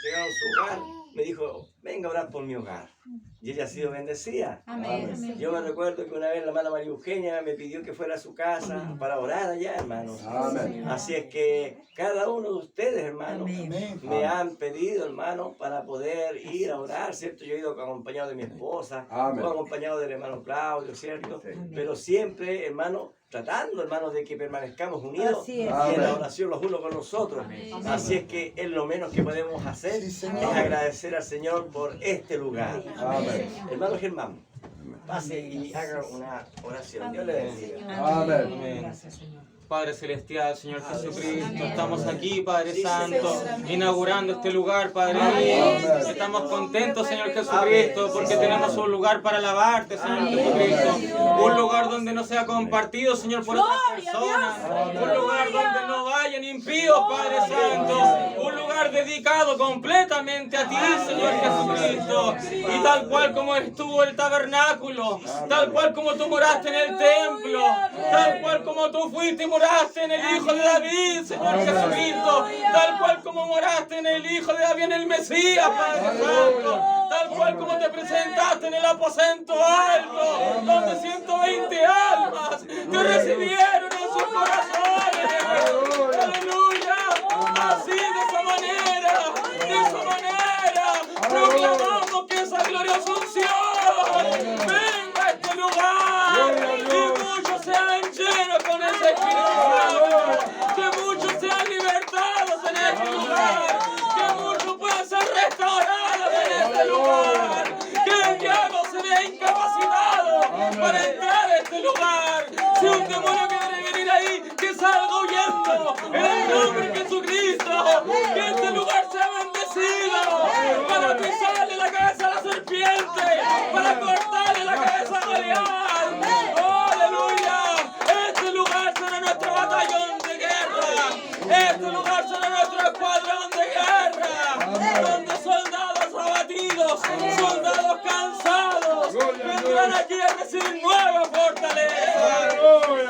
llegaron a su hogar, me dijo, venga a orar por mi hogar. Y ella ha sido bendecida. Amén. Yo me recuerdo que una vez la hermana María Eugenia me pidió que fuera a su casa para orar allá, hermanos. Amén. Así es que cada uno de ustedes, hermanos, Amén. me han pedido, hermano, para poder ir a orar, ¿cierto? Yo he ido acompañado de mi esposa, Amén. o acompañado del hermano Claudio, ¿cierto? Sí. Pero siempre, hermano, tratando, hermano, de que permanezcamos unidos Así es. y en la Amén. oración los unos con los otros. Así es que es lo menos que podemos hacer, Sí, es Señor. agradecer al Señor por este lugar. Amén. Hermano Germán, pase y haga una oración. Dios le bendiga. Amén. Gracias, Señor. Padre Celestial, Señor Jesucristo, estamos aquí, Padre Santo, inaugurando este lugar, Padre mío. Estamos contentos, Señor Jesucristo, porque tenemos un lugar para alabarte, Señor Jesucristo. Un lugar donde no sea compartido, Señor, por otras personas. Un lugar donde no vayan impíos, Padre Santo. Un lugar dedicado completamente a ti, Señor Jesucristo. Y tal cual como estuvo el tabernáculo, tal cual como tú moraste en el templo, tal cual como tú fuiste y moraste en el Hijo de David, Señor Jesucristo, tal cual como moraste en el Hijo de David, en el Mesías, Padre Santo, tal cual como te presentaste en el aposento alto, donde 120 almas te recibieron en sus corazones. Aleluya. Así, de esa manera, proclamamos que esa gloriosa unción venga a este lugar y muchos sean llenos con ese Espíritu Santo, que muchos sean libertados en este lugar, que muchos puedan ser restaurados en este lugar, que el diablo se vea incapacitado para entrar a este lugar. Si un demonio quiere venir ahí, que salga huyendo en el nombre de Jesucristo, que este lugar sea bendecido para pisarle la cabeza a la serpiente, para cortarle la cabeza a Goliat. ¡Oh, aleluya! Este lugar será nuestro batallón de guerra, este lugar será nuestro escuadrón de guerra, donde soldados abatidos, soldados cansados, vendrán aquí a recibir nueva fortaleza.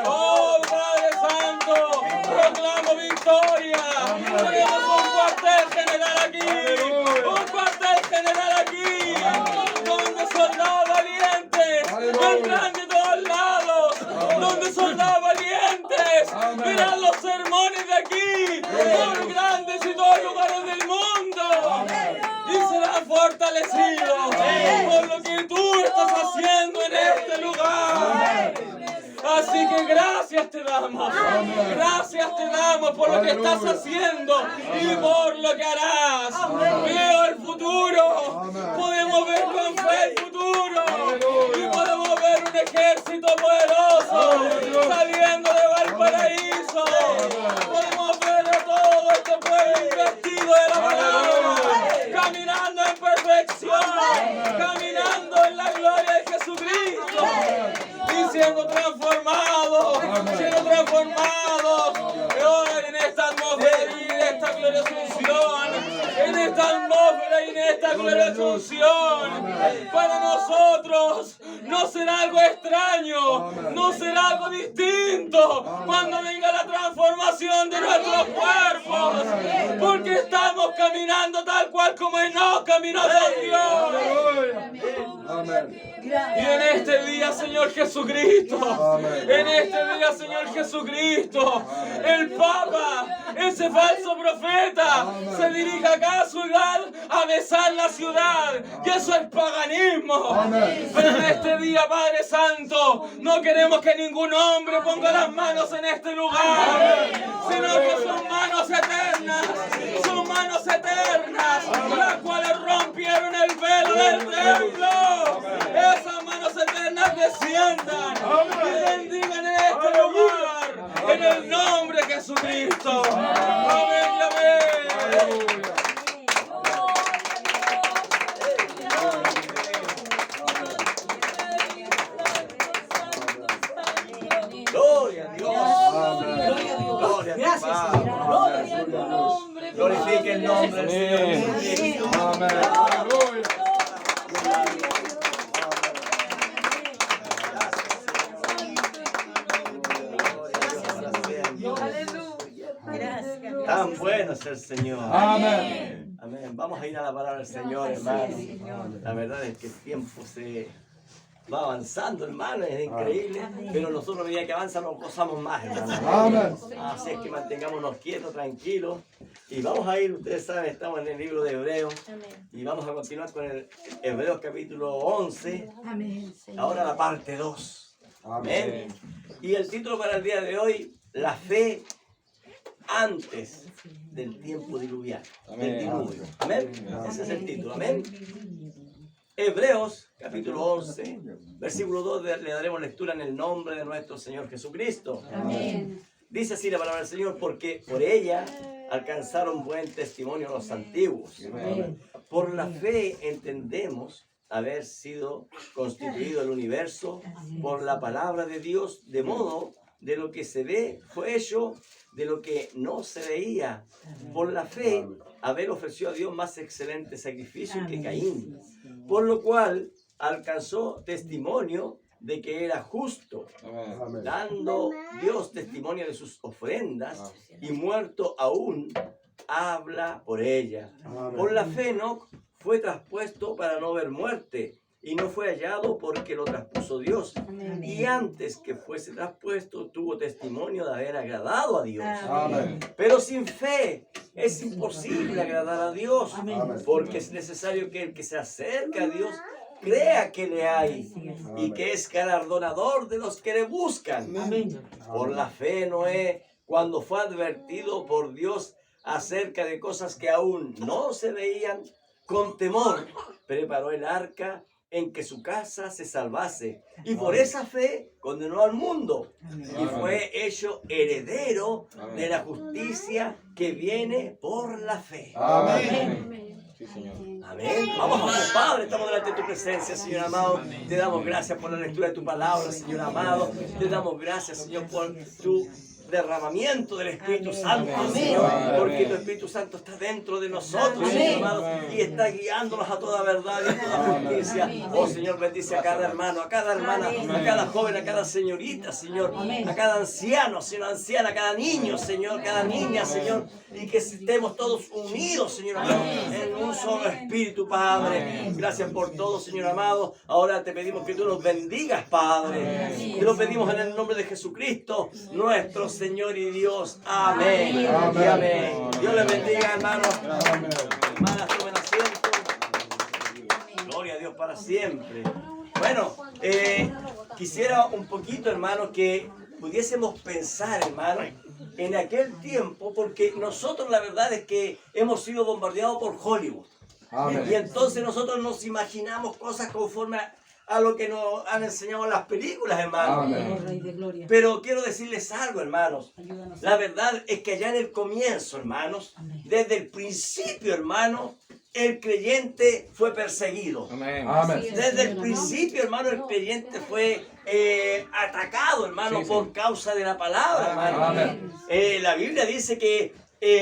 ¡Oh, Padre Santo! Proclamo victoria. Tenemos un cuartel general aquí, donde soldados valientes vendrán de todos lados, donde soldados valientes verán los sermones de aquí, por grandes y todos lugares del mundo, y serán fortalecidos por lo que tú estás haciendo en este lugar. Así que gracias te damos por lo que estás haciendo y por lo que harás. Veo el futuro, podemos ver con fe el futuro y podemos ver un ejército poderoso saliendo de Valparaíso. Podemos ver a todo este pueblo investido de la palabra, caminando en perfección, caminando en la gloria de Jesucristo y siendo transformados, en esta atmósfera y en esta gloriosa unción, en esta atmósfera y en esta gloriosa unción. Para nosotros no será algo extraño, no será algo distinto cuando venga la transformación de nuestros cuerpos, porque estamos caminando tal cual como Enoc caminó con Dios. Y en este día, Señor Jesucristo, en este día, Señor Jesucristo, el Papa, ese falso profeta, se dirige acá a su ciudad a besar la ciudad, que eso es paganismo. Pero en este día, Padre Santo, no queremos que ningún hombre ponga las manos en este lugar, sino que son manos eternas, las cuales rompieron el velo del templo. Esas manos eternas desciendan y bendigan en este lugar, en el nombre de Jesucristo. Amén y amén. Gloria a Dios. Gloria a Dios. Gracias, Señor. Gloria a tu nombre. Glorifique el nombre del Señor Jesucristo. Amén. Tan bueno es el Señor. Amén. Amén. Amén. Vamos a ir a la palabra del Señor, hermano. La verdad es que el tiempo se va avanzando, hermano, es increíble. Pero nosotros, a medida que avanza, nos gozamos más, hermano. Amén. Así es que mantengámonos quietos, tranquilos. Y vamos a ir, ustedes saben, estamos en el libro de Hebreos. Y vamos a continuar con el Hebreos capítulo 11. Ahora la parte 2. Amén. Y el título para el día de hoy, la fe antes del tiempo diluviano, del diluvio. Amén. Ese es el título. Amén. Hebreos capítulo 11, versículo 2, le daremos lectura en el nombre de nuestro Señor Jesucristo. Amén. Dice así la palabra del Señor: porque por ella alcanzaron buen testimonio los antiguos. Por la fe entendemos haber sido constituido el universo por la palabra de Dios, de modo de lo que se ve fue hecho de lo que no se veía. Por la fe Abel ofreció a Dios más excelente sacrificio que Caín, por lo cual alcanzó testimonio de que era justo, dando Dios testimonio de sus ofrendas, y muerto aún habla por ella. Por la fe Enoc fue traspuesto para no ver muerte, y no fue hallado porque lo traspuso Dios. Y antes que fuese traspuesto, tuvo testimonio de haber agradado a Dios. Amén. Pero sin fe es imposible agradar a Dios, porque es necesario que el que se acerca a Dios crea que le hay y que es galardonador de los que le buscan. Por la fe Noé, cuando fue advertido por Dios acerca de cosas que aún no se veían, con temor preparó el arca en que su casa se salvase, y por esa fe condenó al mundo, y fue hecho heredero de la justicia que viene por la fe. Amén. Sí, Señor. Amén. Vamos, Padre, estamos delante de tu presencia, Señor amado. Te damos gracias por la lectura de tu palabra, Señor amado. Te damos gracias, Señor, por tu derramamiento del Espíritu Santo, Señor, porque tu Espíritu Santo está dentro de nosotros, Señor amado, y está guiándonos a toda verdad y a toda justicia. Oh, Señor, bendice a cada hermano, a cada hermana, a cada joven, a cada señorita, Señor, a cada anciano, Señor, anciana, a cada niño, Señor, cada niña, Señor, y que estemos todos unidos, Señor amado, en un solo Espíritu, Padre. Gracias por todo, Señor amado. Ahora te pedimos que tú nos bendigas, Padre. Te lo pedimos en el nombre de Jesucristo, nuestro Señor y Dios. Amén. Amén. Y amén. Dios les bendiga, hermanos. Hermanas, tomen asiento. Gloria a Dios para siempre. Bueno, quisiera un poquito, hermano, que pudiésemos pensar, hermano, en aquel tiempo, porque nosotros la verdad es que hemos sido bombardeados por Hollywood. Amén. Y entonces nosotros nos imaginamos cosas conforme a lo que nos han enseñado las películas, hermano. Amén. Pero quiero decirles algo, hermanos. La verdad es que allá en el comienzo, hermanos, desde el principio, hermano, el creyente fue perseguido. Amén. Amén. Desde el principio, hermano, el creyente fue atacado, hermano, Sí, sí. por causa de la palabra, hermano. Amén. La Biblia dice que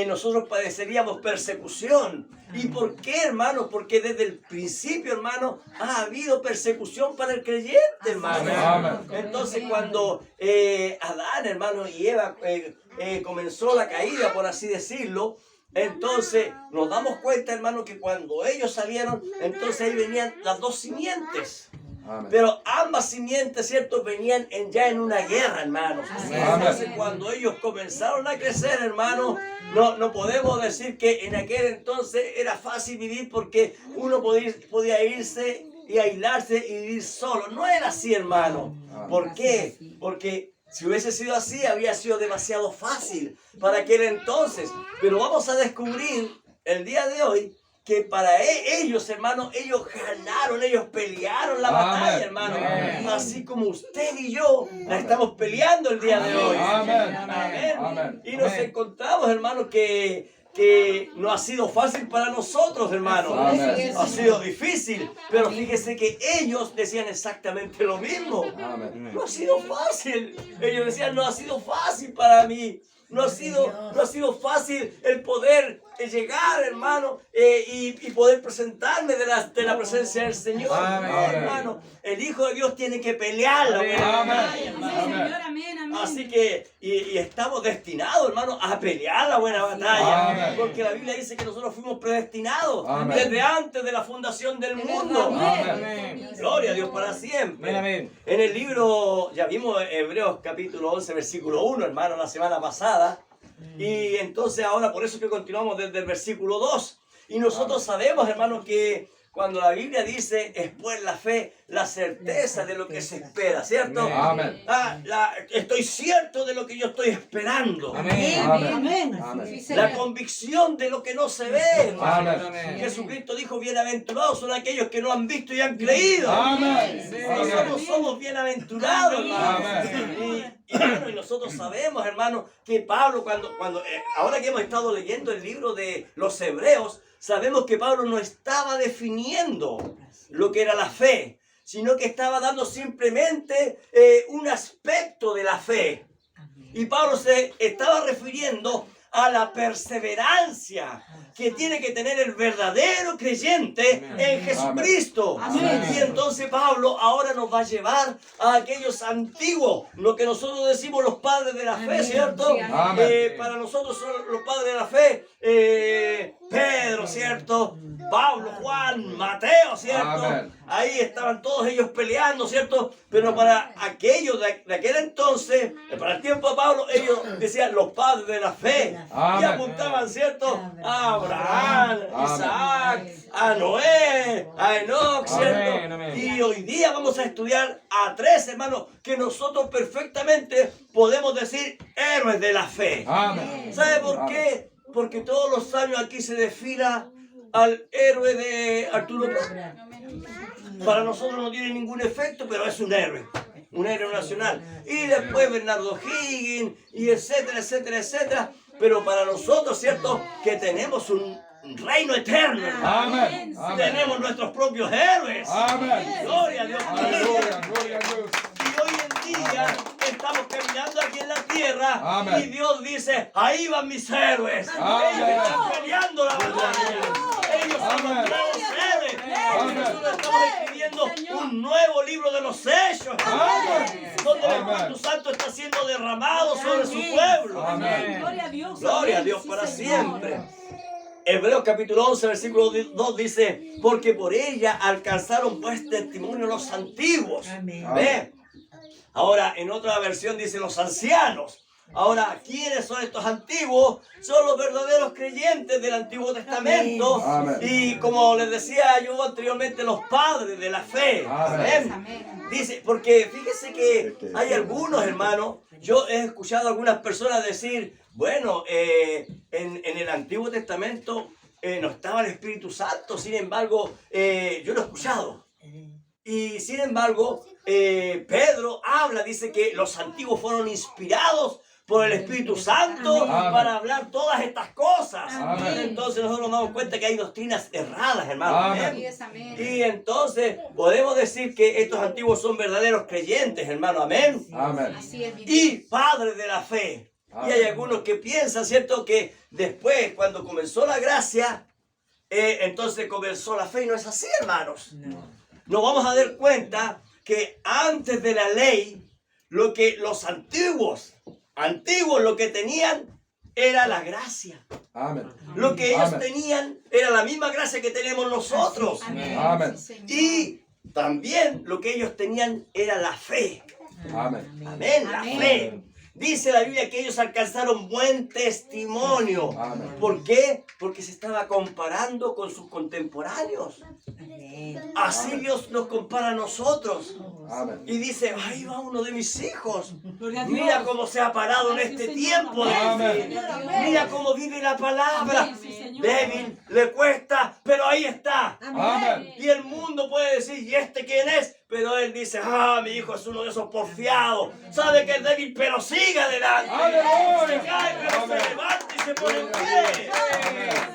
nosotros padeceríamos persecución. ¿Y por qué, hermano? Porque desde el principio, hermano, ha habido persecución para el creyente, hermano. Amén. Entonces, cuando Adán, hermano, y Eva comenzó la caída, por así decirlo, entonces nos damos cuenta, hermano, que cuando ellos salieron, entonces ahí venían las dos simientes. Amén. Pero ambas simientes, ¿cierto? Venían ya en una guerra, hermanos. Entonces, cuando ellos comenzaron a crecer, hermanos, no podemos decir que en aquel entonces era fácil vivir porque uno podía irse y aislarse y vivir solo. No era así, hermano. ¿Por qué? Porque si hubiese sido así, habría sido demasiado fácil para aquel entonces. Pero vamos a descubrir el día de hoy que para ellos, hermano, ellos ganaron, ellos pelearon la batalla, hermano. Así como usted y yo la estamos peleando el día de hoy. Amén. Amén. Y nos encontramos, hermano, que no ha sido fácil para nosotros, hermano. Amén. Ha sido difícil, pero fíjese que ellos decían exactamente lo mismo. Amén. No ha sido fácil. Ellos decían, no ha sido fácil para mí. No ha sido fácil el poder llegar, hermano, y poder presentarme de la presencia del Señor. Amén. No, hermano, el Hijo de Dios tiene que pelear la buena Amén. batalla, hermano. Señor, amén, amén. Así que, y estamos destinados, hermano, a pelear la buena batalla. Amén. Porque la Biblia dice que nosotros fuimos predestinados Amén. desde antes de la fundación del mundo. Amén. Gloria a Dios para siempre. Amén. En el libro, ya vimos Hebreos capítulo 11, versículo 1, hermano, la semana pasada. Y entonces ahora por eso que continuamos desde el versículo 2. Y nosotros sabemos, hermano, que cuando la Biblia dice, es pues la fe, la certeza de lo que se espera, ¿cierto? Amén. Estoy cierto de lo que yo estoy esperando. Amén. Amén. Amén. Amén. Sí, La Señor. convicción de lo que no se ve, hermano. Amén. Jesucristo dijo, bienaventurados son aquellos que no han visto y han creído. Amén. Nosotros somos bienaventurados, hermano. Amén. Y bueno, y nosotros sabemos, hermano, que Pablo, ahora que hemos estado leyendo el libro de los Hebreos, sabemos que Pablo no estaba definiendo lo que era la fe, sino que estaba dando simplemente un aspecto de la fe. Y Pablo se estaba refiriendo a la perseverancia que tiene que tener el verdadero creyente en Jesucristo. Amén. Y entonces Pablo ahora nos va a llevar a aquellos antiguos, lo que nosotros decimos los padres de la fe, Amén. ¿cierto? Sí, amén. Para nosotros son los padres de la fe, Pedro, ¿cierto? Pablo, Juan, Mateo, ¿cierto? Amén. Ahí estaban todos ellos peleando, ¿cierto? Pero para aquellos de aquel entonces, para el tiempo de Pablo, ellos decían los padres de la fe. Y Amén. apuntaban, ¿cierto? A Abraham, Amén. Isaac, a Noé, a Enoch, ¿cierto? Amén, amén. Y hoy día vamos a estudiar a tres hermanos que nosotros perfectamente podemos decir héroes de la fe. Amén. ¿Sabe por qué? Porque todos los años aquí se desfila al héroe de Arturo Prat. Para nosotros no tiene ningún efecto, pero es un héroe nacional. Y después Bernardo Higgins, y etcétera, etcétera, etcétera. Pero para nosotros, ¿cierto? Que tenemos un reino eterno, hermano. Amén. Amén. Tenemos nuestros propios héroes. Amén. Gloria a Dios. Aleluya. Gloria a Dios. Y hoy en día estamos caminando aquí en la tierra. Amén. Y Dios dice, ahí van mis héroes. Amén. Ellos están peleando la batalla. Ellos son los Amén. nuevos héroes. Amén. Nosotros estamos escribiendo un nuevo libro de los hechos. Amén. Donde el Amén. Espíritu Santo está siendo derramado sobre su pueblo. Amén. Gloria a Dios. Gloria a Amén. Dios Sí, para Señor. siempre. Hebreos capítulo 11, versículo 2 dice, porque por ella alcanzaron pues testimonio los antiguos. Amén. ¿Ve? Ahora, en otra versión dice los ancianos. Ahora, ¿quiénes son estos antiguos? Son los verdaderos creyentes del Antiguo Testamento. Amén. Y como les decía yo anteriormente, los padres de la fe. Amén. Amén. Dice, porque fíjese que hay algunos hermanos, yo he escuchado a algunas personas decir, bueno, en el Antiguo Testamento no estaba el Espíritu Santo, sin embargo, yo lo he escuchado. Y sin embargo, Pedro habla, dice que los antiguos fueron inspirados por el Espíritu Santo Amén. para hablar todas estas cosas. Amén. Entonces nosotros nos damos cuenta que hay doctrinas erradas, hermano. Amén. Amén. Así es, amén. Y entonces podemos decir que estos antiguos son verdaderos creyentes, hermano. Amén. Amén. Así es, mi Y Dios. padres de la fe. Y Amén. hay algunos que piensan, ¿cierto? Que después, cuando comenzó la gracia, entonces comenzó la fe. Y no es así, hermanos. Nos vamos a dar cuenta que antes de la ley, lo que los antiguos lo que tenían era la gracia. Amén. Lo que ellos Amén. tenían era la misma gracia que tenemos nosotros. Amén. Amén. Sí, Señor. Y también lo que ellos tenían era la fe. Amén. Amén, la Amén. fe. Dice la Biblia que ellos alcanzaron buen testimonio. Amén. ¿Por qué? Porque se estaba comparando con sus contemporáneos. Amén. Así Amén. Dios nos compara a nosotros. Amén. Y dice, ahí va uno de mis hijos. Gloria a Dios. Mira cómo se ha parado en este tiempo. Amén. Mira cómo vive la palabra. Amén, sí, Señor. Débil, le cuesta, pero ahí está. Amén. Y el mundo puede decir, ¿y este quién es? Pero él dice, mi hijo es uno de esos porfiados. Sabe que es débil, pero sigue adelante. Aleluya. Se cae, pero Amén. se levanta y se pone en pie.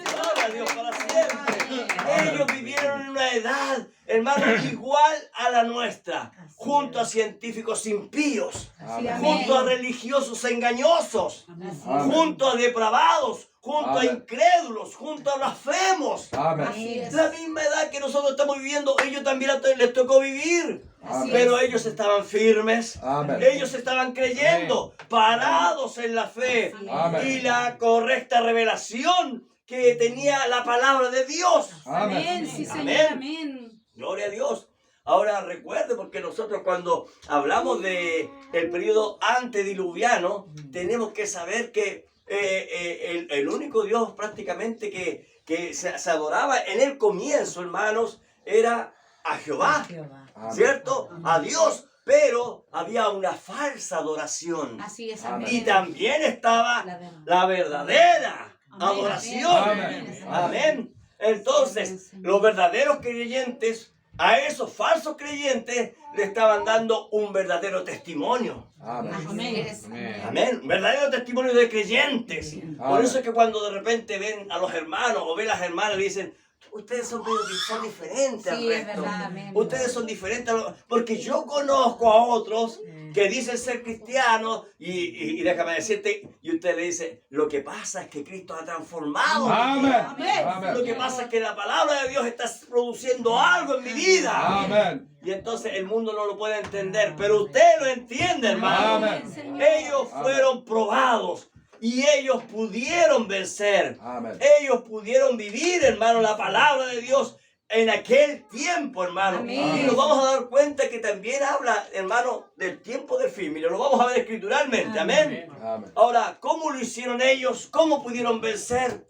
Gloria a Dios para siempre. Ellos vivieron en una edad, hermano, igual a la nuestra, Así junto a es. científicos impíos, Así es. junto a religiosos engañosos, Así Amén. junto a depravados, junto a Amén. incrédulos, junto a blasfemos. Amén. Así es. La misma edad que nosotros estamos viviendo, ellos también les tocó vivir. Así Pero es. ellos estaban firmes, Amén. ellos estaban creyendo, parados en la fe Así es. Amén. y la correcta revelación que tenía la palabra de Dios. Amén. Sí, Amén. Señor. Amén. Gloria a Dios. Ahora recuerde, porque nosotros cuando hablamos de el periodo antediluviano, tenemos que saber que el único Dios prácticamente que se adoraba en el comienzo, hermanos, era a Jehová, Jehová. Amén. ¿cierto? A Dios, pero había una falsa adoración. Así es. Amén. Y Amén. también estaba La verdad. la verdadera Amén. adoración. Amén. Amén. Entonces, los verdaderos creyentes, a esos falsos creyentes, le estaban dando un verdadero testimonio. Amén. Amén. Amén. Un verdadero testimonio de creyentes. Por Amén. eso es que cuando de repente ven a los hermanos o ven a las hermanas, le dicen, ustedes son diferentes al Sí, es resto. verdad. Amén. Ustedes son diferentes, porque yo conozco a otros que dicen ser cristianos y déjame decirte, y usted le dice, lo que pasa es que Cristo ha transformado. Amén. Amén. Amén. Lo que pasa es que la palabra de Dios está produciendo algo en mi vida. Amén. Y entonces el mundo no lo puede entender, pero usted lo entiende, hermano. Amén. Señor. Ellos fueron probados y ellos pudieron vencer. Amén. Ellos pudieron vivir, hermano, la palabra de Dios en aquel tiempo, hermano. Amén. Y nos vamos a dar cuenta que también habla, hermano, del tiempo del fin. Mira, lo vamos a ver escrituralmente. Amén. Amén. Ahora, ¿cómo lo hicieron ellos? ¿Cómo pudieron vencer?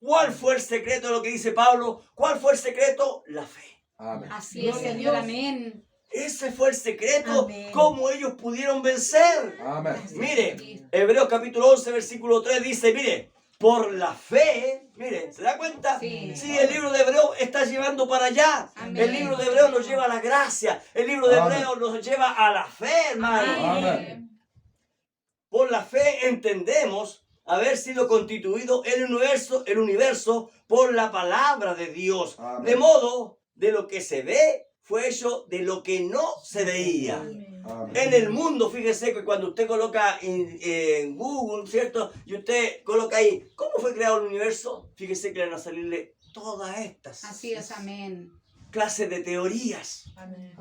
¿Cuál fue el secreto de lo que dice Pablo? ¿Cuál fue el secreto? La fe. Amén. Así es, Señor. Amén. Ese fue el secreto. Amén. ¿Cómo ellos pudieron vencer? Amén. Mire, Hebreos capítulo 11, versículo 3 dice, mire, por la fe, mire, ¿se da cuenta? Sí. Sí, el libro de Hebreos está llevando para allá. Amén. El libro de Hebreos nos lleva a la gracia. El libro de Amén. Hebreos nos lleva a la fe, hermano. Amén. Por la fe entendemos haber sido constituido el universo por la palabra de Dios. Amén. De modo, de lo que se ve fue hecho de lo que no se veía. Amén. En el mundo, fíjese que cuando usted coloca en Google, ¿cierto? Y usted coloca ahí, ¿cómo fue creado el universo? Fíjese que le van a salirle todas estas Así es. Amén. clases de teorías. Amén.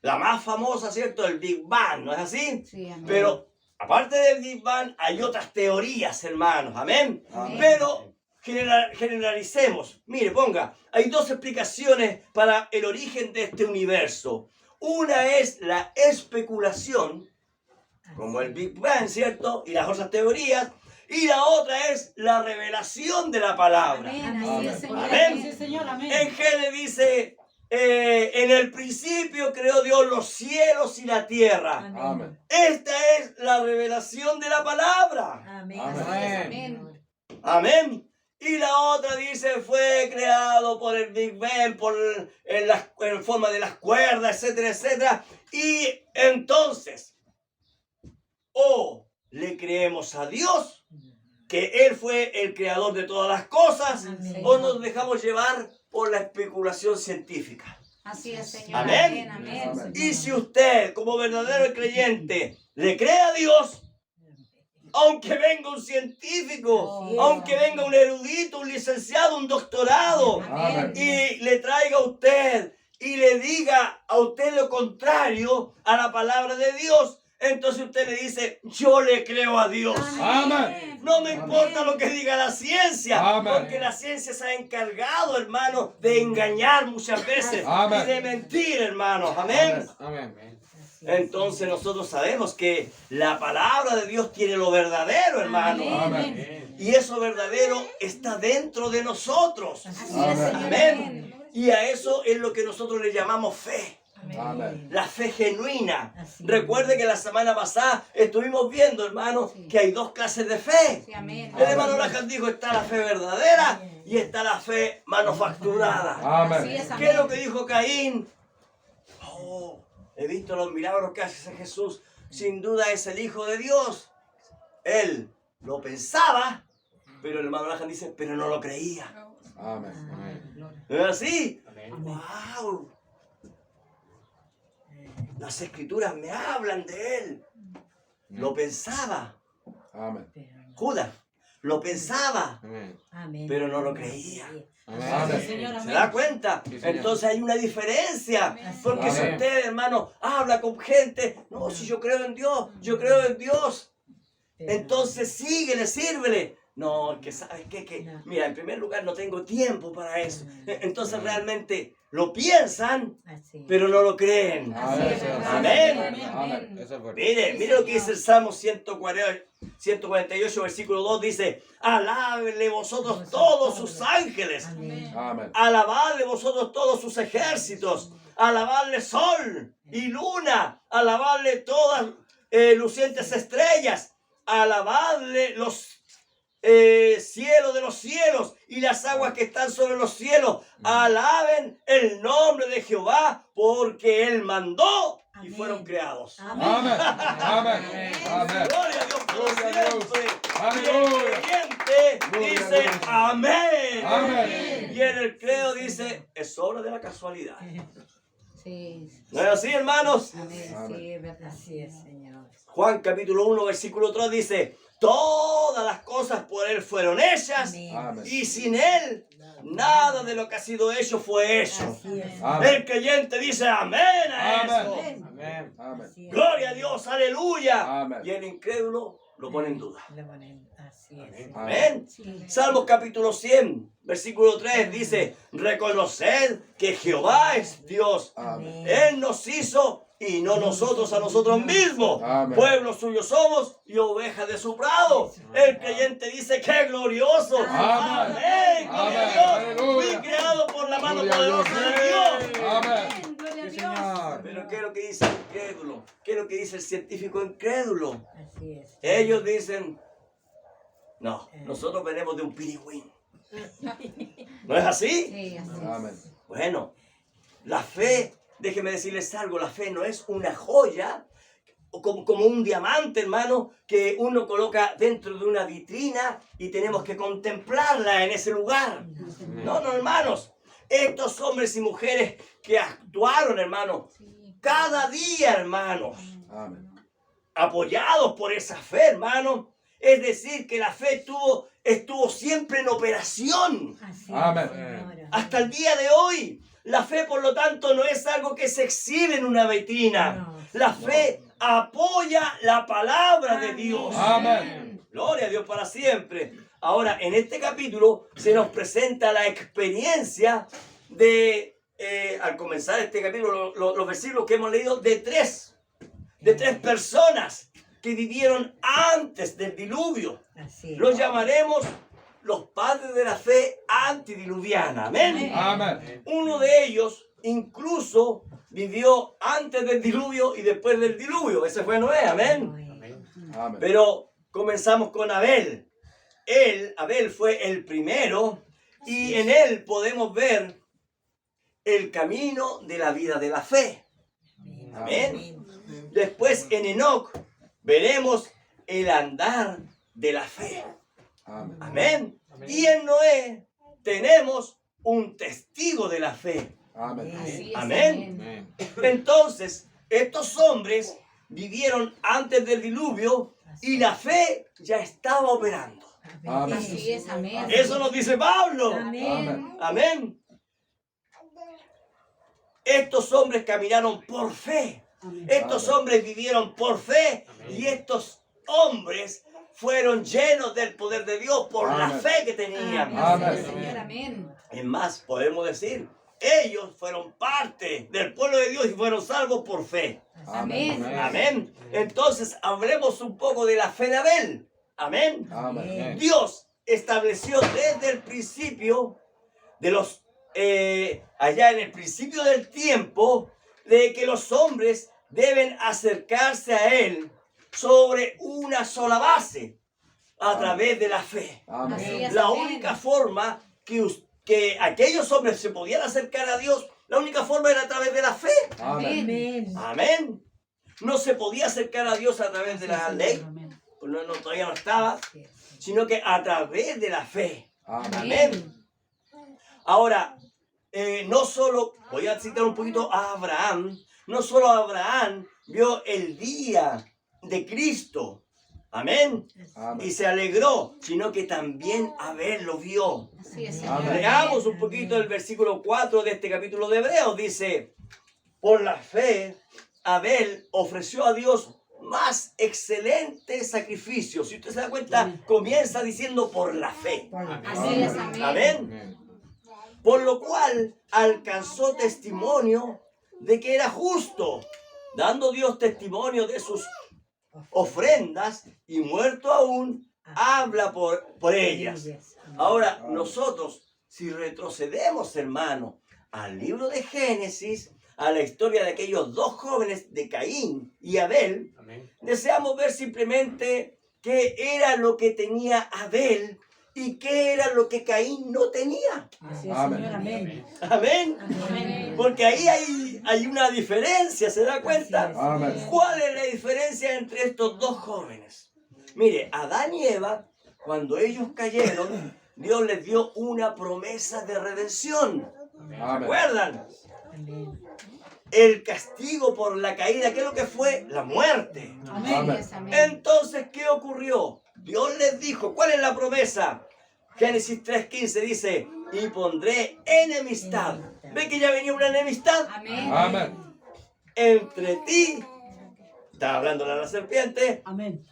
La más famosa, ¿cierto? El Big Bang, ¿no es así? Sí, amén. Pero aparte del Big Bang, hay otras teorías, hermanos. Amén. Amén. Pero generalicemos. Mire, ponga, hay dos explicaciones para el origen de este universo. Una es la especulación, como el Big Bang, ¿cierto? Y las otras teorías. Y la otra es la revelación de la palabra. Amén. Así Amén. es, Señor. Amén. Sí, Señor. Amén. En Génesis dice, en el principio creó Dios los cielos y la tierra. Amén. Esta es la revelación de la palabra. Amén. Amén. Así es. Amén. Amén. Y la otra dice, fue creado por el Big Bang, en forma de las cuerdas, etcétera, etcétera. Y entonces, o le creemos a Dios, que Él fue el creador de todas las cosas, Amén. o nos dejamos llevar por la especulación científica. Así es, Señor. Amén. Amén. Amén. Y si usted, como verdadero creyente, le cree a Dios, aunque venga un científico, Sí. aunque venga un erudito, un licenciado, un doctorado, Amén. y le traiga a usted y le diga a usted lo contrario a la palabra de Dios, entonces usted le dice, yo le creo a Dios. Amén. No me importa lo que diga la ciencia, Amén. porque la ciencia se ha encargado, hermano, de engañar muchas veces Amén. y de mentir, hermanos. Amén. Amén. Entonces nosotros sabemos que la palabra de Dios tiene lo verdadero, hermano. Amén. Y eso verdadero está dentro de nosotros. Así es, Amén. Señor. Amén. Y a eso es lo que nosotros le llamamos fe. Amén. La fe genuina. Así es. Recuerde que la semana pasada estuvimos viendo, hermano, Sí. que hay dos clases de fe. Sí, amén. El hermano Lacan dijo, está la fe verdadera y está la fe manufacturada. Así es, Amén. ¿Qué es lo que amén. dijo Caín? Oh, he visto los milagros que hace Jesús. Sin duda es el Hijo de Dios. Él lo pensaba, pero el hermano Lacan dice, pero no lo creía. Amén. ¿No es así? ¡Wow! Las escrituras me hablan de él. Lo pensaba. Amén. Judas, lo pensaba, Amén. pero no lo creía. Amén. Señor, ¿Se da cuenta? Sí, señor. Entonces hay una diferencia. Porque si Amén. usted, hermano, habla con gente, no, si yo creo en Dios, yo creo en Dios. Entonces síguele, sírvele. No, que sabes qué, No. mira, en primer lugar no tengo tiempo para eso. Entonces realmente lo piensan, Así. pero no lo creen. Amén. Amén. Amén. Eso es bueno. Mire lo que dice el Salmo 148, versículo 2, dice, alábenle vosotros todos sus ángeles, Amén. Amén. alabadle vosotros todos sus ejércitos, alabadle sol y luna, alabadle todas lucientes estrellas, alabadle los cielos de los cielos y las aguas que están sobre los cielos. Alaben el nombre de Jehová, porque Él mandó y Amén. fueron creados. Amén. Amén. Amén. Amén. Gloria a Dios por Gloria a Dios. siempre. Y Aleluya. el creyente Gloria a dice Dios. amén. Amén. Y en el credo dice es obra de la casualidad. Sí. ¿No es así, hermanos? Amén. Amén. Sí, es verdad. Así es, Señor. Juan capítulo 1, versículo 3 dice, todas las cosas por Él fueron hechas Amén. Amén. y sin Él nada de lo que ha sido hecho fue hecho. Así es. Amén. El creyente dice amén a Amén. eso. Amén. Amén. Así es. Gloria a Dios, aleluya. Amén. Y el incrédulo lo pone en duda. Le ponen- Así es. Amén. Sí. Salmos capítulo 100, versículo 3 dice, reconoced que Jehová es Dios. Amén. Él nos hizo y no nosotros a nosotros mismos. Amén. Pueblo suyo somos y ovejas de su prado. El creyente dice que es glorioso. Amén. Amén. Gloria a Dios. Aleluya. Fui creado por la mano Gloria a Dios. poderosa de Dios. Amén. Gloria a Sí, Dios. Señor. Pero ¿qué es lo que dice el incrédulo? ¿Qué es lo que dice el científico incrédulo? Así es. Ellos dicen, no, nosotros venimos de un pirigüín. ¿No es así? Sí, así es. Amén. Bueno, la fe, déjenme decirles algo, la fe no es una joya o como un diamante, hermano, que uno coloca dentro de una vitrina y tenemos que contemplarla en ese lugar. No, no, hermanos. Estos hombres y mujeres que actuaron, hermano, cada día, hermanos, Amén. apoyados por esa fe, hermano. Es decir, que la fe estuvo siempre en operación. Así Amén. es, Señora. Hasta el día de hoy. La fe, por lo tanto, no es algo que se exhibe en una vitrina. No. La fe apoya la palabra de Dios. Amén. Gloria a Dios para siempre. Ahora, en este capítulo se nos presenta la experiencia de, al comenzar este capítulo, los versículos que hemos leído, de tres personas que vivieron antes del diluvio. Así es. Los llamaremos los padres de la fe antediluviana. Amén. Amén. Uno de ellos incluso vivió antes del diluvio y después del diluvio. Ese fue Noé. Amén. Amén. Pero comenzamos con Abel. Abel fue el primero y en él podemos ver el camino de la vida de la fe. Amén. Después en Enoc veremos el andar de la fe. Amén. Amén. Y en Noé tenemos un testigo de la fe. Amén. Así es, Amén. Entonces, estos hombres vivieron antes del diluvio y la fe ya estaba operando. Amén. Así es, amén. Eso nos dice Pablo. Amén. Amén. Estos hombres caminaron por fe. Estos Amén. hombres vivieron por fe. Y estos hombres fueron llenos del poder de Dios por la Amén. fe que tenían. Amén. Señor, amén. Es más, podemos decir, ellos fueron parte del pueblo de Dios y fueron salvos por fe. Amén. Amén. Entonces, hablemos un poco de la fe de Abel. Amén. Amén. Dios estableció desde el principio allá en el principio del tiempo, de que los hombres deben acercarse a Él sobre una sola base, a través de la fe. Amén. Así es. La Amén. única forma que aquellos hombres se podían acercar a Dios, la única forma era a través de la fe. Amén. Amén. Amén. No se podía acercar a Dios a través de la ley, pues todavía no estaba, Así es. sino que a través de la fe. Amén. Amén. Ahora, no solo, voy a citar un poquito a Abraham, no solo Abraham vio el día de Cristo, amén, y se alegró, sino que también Abel lo vio. Así es, Amén. Señor. Leamos un poquito el versículo 4 de este capítulo de Hebreos. Dice, por la fe, Abel ofreció a Dios más excelente sacrificio. Si usted se da cuenta, comienza diciendo por la fe. Por la Así es, amén. Amén. Por lo cual alcanzó testimonio de que era justo, dando Dios testimonio de sus ofrendas y muerto aún, habla por ellas. Ahora, nosotros, si retrocedemos, hermano, al libro de Génesis, a la historia de aquellos dos jóvenes de Caín y Abel, Amén. deseamos ver simplemente qué era lo que tenía Abel y qué era lo que Caín no tenía. Así es, Amén. Señor, amén. Amén. Amén. Porque ahí hay una diferencia, ¿se da cuenta? Así es. Amén. ¿Cuál es la diferencia entre estos dos jóvenes? Mire, Adán y Eva, cuando ellos cayeron, Dios les dio una promesa de redención. Amén. ¿Recuerdan? Amén. El castigo por la caída, ¿qué es lo que fue? La muerte. Así Amén. es, amén. Entonces, ¿qué ocurrió? Dios les dijo, ¿cuál es la promesa? Génesis 3:15 dice, y pondré enemistad. ¿Ve que ya venía una enemistad? Amén. Amén. Entre ti, está hablando la serpiente, Amén.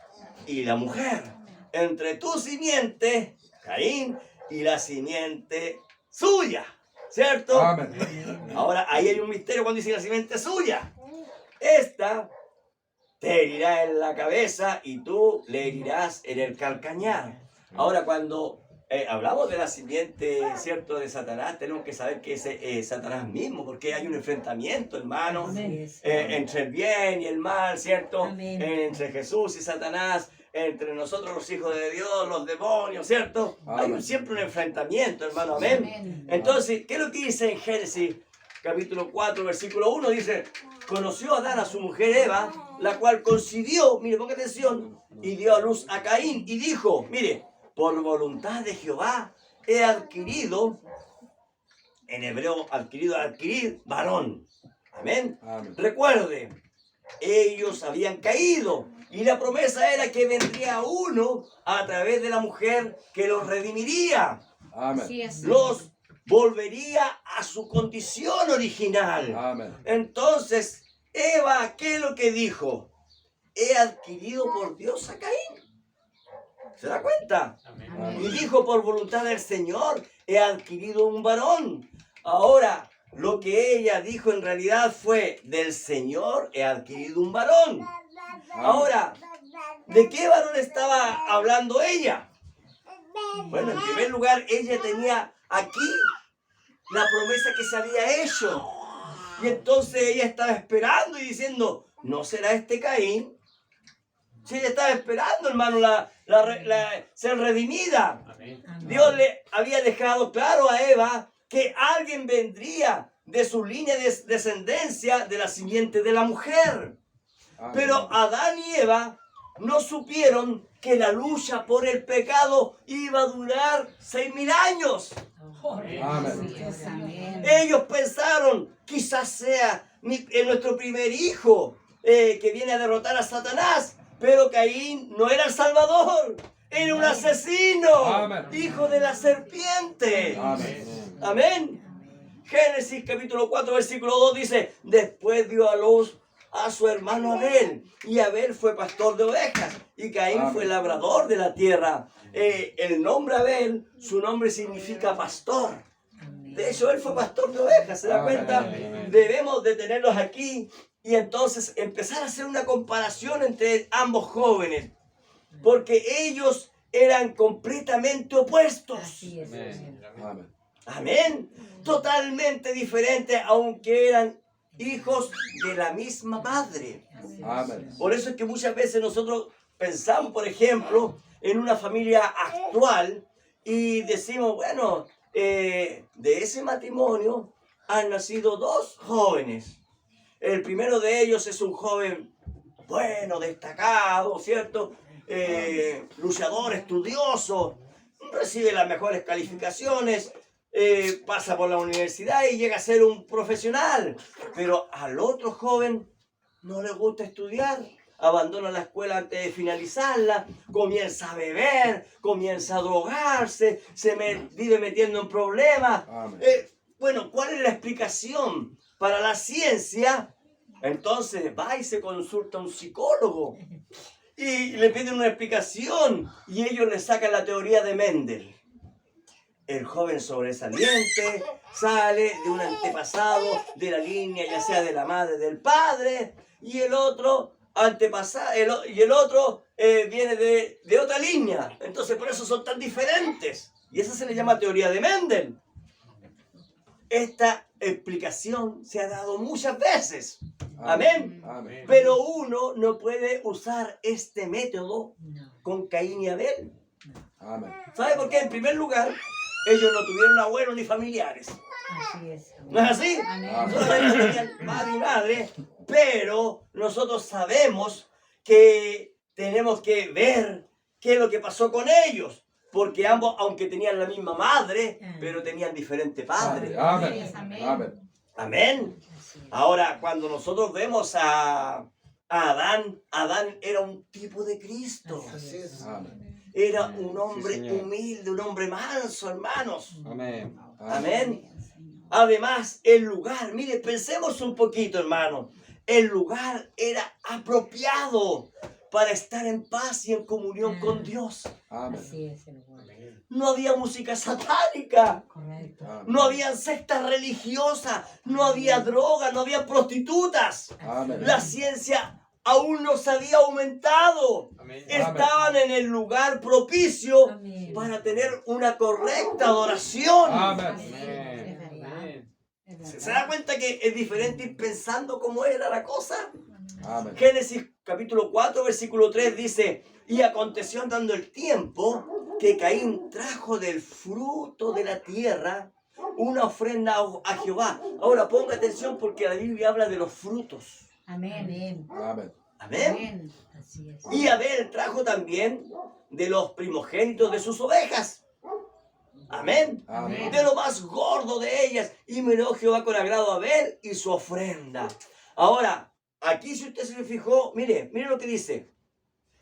y la mujer. Entre tu simiente, Caín, y la simiente suya. ¿Cierto? Amén. Ahora, ahí hay un misterio cuando dice la simiente suya. Esta te herirá en la cabeza y tú le herirás en el calcañar. Ahora, cuando hablamos de la simiente, ¿cierto?, de Satanás, tenemos que saber que es Satanás mismo, porque hay un enfrentamiento, hermanos, Amén. entre el bien y el mal, ¿cierto? Amén. Entre Jesús y Satanás, entre nosotros los hijos de Dios, los demonios, ¿cierto? Hay Amén. siempre un enfrentamiento, hermano, amén. Amén. Entonces, ¿qué es lo que dice en Génesis capítulo 4, versículo 1? Dice, conoció Adán a su mujer Eva, la cual concibió, mire, ponga atención, y dio a luz a Caín, y dijo, mire, por voluntad de Jehová he adquirido, en hebreo, adquirir varón. Amén. Amén. Recuerde, ellos habían caído y la promesa era que vendría uno a través de la mujer que los redimiría, Amén. Así es. los volvería a su condición original. Amén. Entonces, Eva, ¿qué es lo que dijo? He adquirido por Dios a Caín. ¿Se da cuenta? Amén. Y dijo, por voluntad del Señor, he adquirido un varón. Ahora, lo que ella dijo en realidad fue, del Señor he adquirido un varón. Ahora, ¿de qué varón estaba hablando ella? Bueno, en primer lugar, ella tenía aquí la promesa que se había hecho. Y entonces ella estaba esperando y diciendo, ¿no será este Caín? Si ella estaba esperando, hermano, ser redimida. Amén. Dios le había dejado claro a Eva que alguien vendría de su línea de descendencia de la simiente de la mujer. Amén. Pero Adán y Eva no supieron que la lucha por el pecado iba a durar 6.000 años. Amén. Así es, amén. Ellos pensaron, quizás sea nuestro primer hijo que viene a derrotar a Satanás. Pero Caín no era el Salvador, era un asesino, Amén. hijo de la serpiente. Amén. Amén. Génesis capítulo 4, versículo 2 dice, después dio a luz a su hermano Abel, y Abel fue pastor de ovejas, y Caín Amén. fue labrador de la tierra. El nombre Abel, su nombre significa pastor. De hecho, él fue pastor de ovejas, ¿se da Amén. cuenta? Amén. Debemos de tenerlos aquí y entonces empezar a hacer una comparación entre ambos jóvenes, porque ellos eran completamente opuestos. Así es. Amén. Amén. Amén. Totalmente diferentes, aunque eran hijos de la misma madre. Amén. Por eso es que muchas veces nosotros pensamos, por ejemplo, en una familia actual y decimos, bueno, de ese matrimonio han nacido dos jóvenes. El primero de ellos es un joven bueno, destacado, ¿cierto? Luchador, estudioso, recibe las mejores calificaciones, pasa por la universidad y llega a ser un profesional. Pero al otro joven no le gusta estudiar. Abandona la escuela antes de finalizarla, comienza a beber, comienza a drogarse, vive metiendo en problemas. Amén. Bueno, ¿cuál es la explicación para la ciencia? Entonces va y se consulta a un psicólogo y le piden una explicación y ellos le sacan la teoría de Mendel. El joven sobresaliente sale de un antepasado de la línea, ya sea de la madre, del padre, y el otro viene de otra línea. Entonces por eso son tan diferentes. Y esa se le llama teoría de Mendel. Esta explicación se ha dado muchas veces. Amén. Amén. Pero uno no puede usar este método No. con Caín y Abel. Amén. ¿Sabe por qué? En primer lugar, ellos no tuvieron abuelos ni familiares. Así es. ¿No es así? Amén. Solamente tenían padre y madre, pero nosotros sabemos que tenemos que ver qué es lo que pasó con ellos. Porque ambos, aunque tenían la misma madre, pero tenían diferente padre. Amén. Amén. Amén. Amén. Así es. Ahora, cuando nosotros vemos a Adán, Adán era un tipo de Cristo. Así es. Amén. Era un hombre Sí, Señor. humilde, un hombre manso, hermanos. Amén. Amén. Además, el lugar, mire, pensemos un poquito, hermano. El lugar era apropiado para estar en paz y en comunión con Dios. Amén. Así es el lugar. No había música satánica. Correcto. No habían sectas religiosas. No había droga. No había prostitutas. Amén. La ciencia aún no se había aumentado. Amén. Estaban en el lugar propicio Amén. para tener una correcta adoración. Amén. Así es, es verdad. Amén. Es ¿Se verdad. da cuenta que es diferente ir pensando cómo era la cosa? Amén. Génesis capítulo 4, versículo 3 dice: y aconteció andando el tiempo que Caín trajo del fruto de la tierra una ofrenda a Jehová. Ahora ponga atención porque la Biblia habla de los frutos. Amén. Amén. Amén. Amén. Así es. Y Abel trajo también de los primogénitos de sus ovejas. Amén. Amén. De lo más gordo de ellas. Y miró Jehová con agrado a Abel y su ofrenda. Ahora, aquí si usted se fijó, mire lo que dice.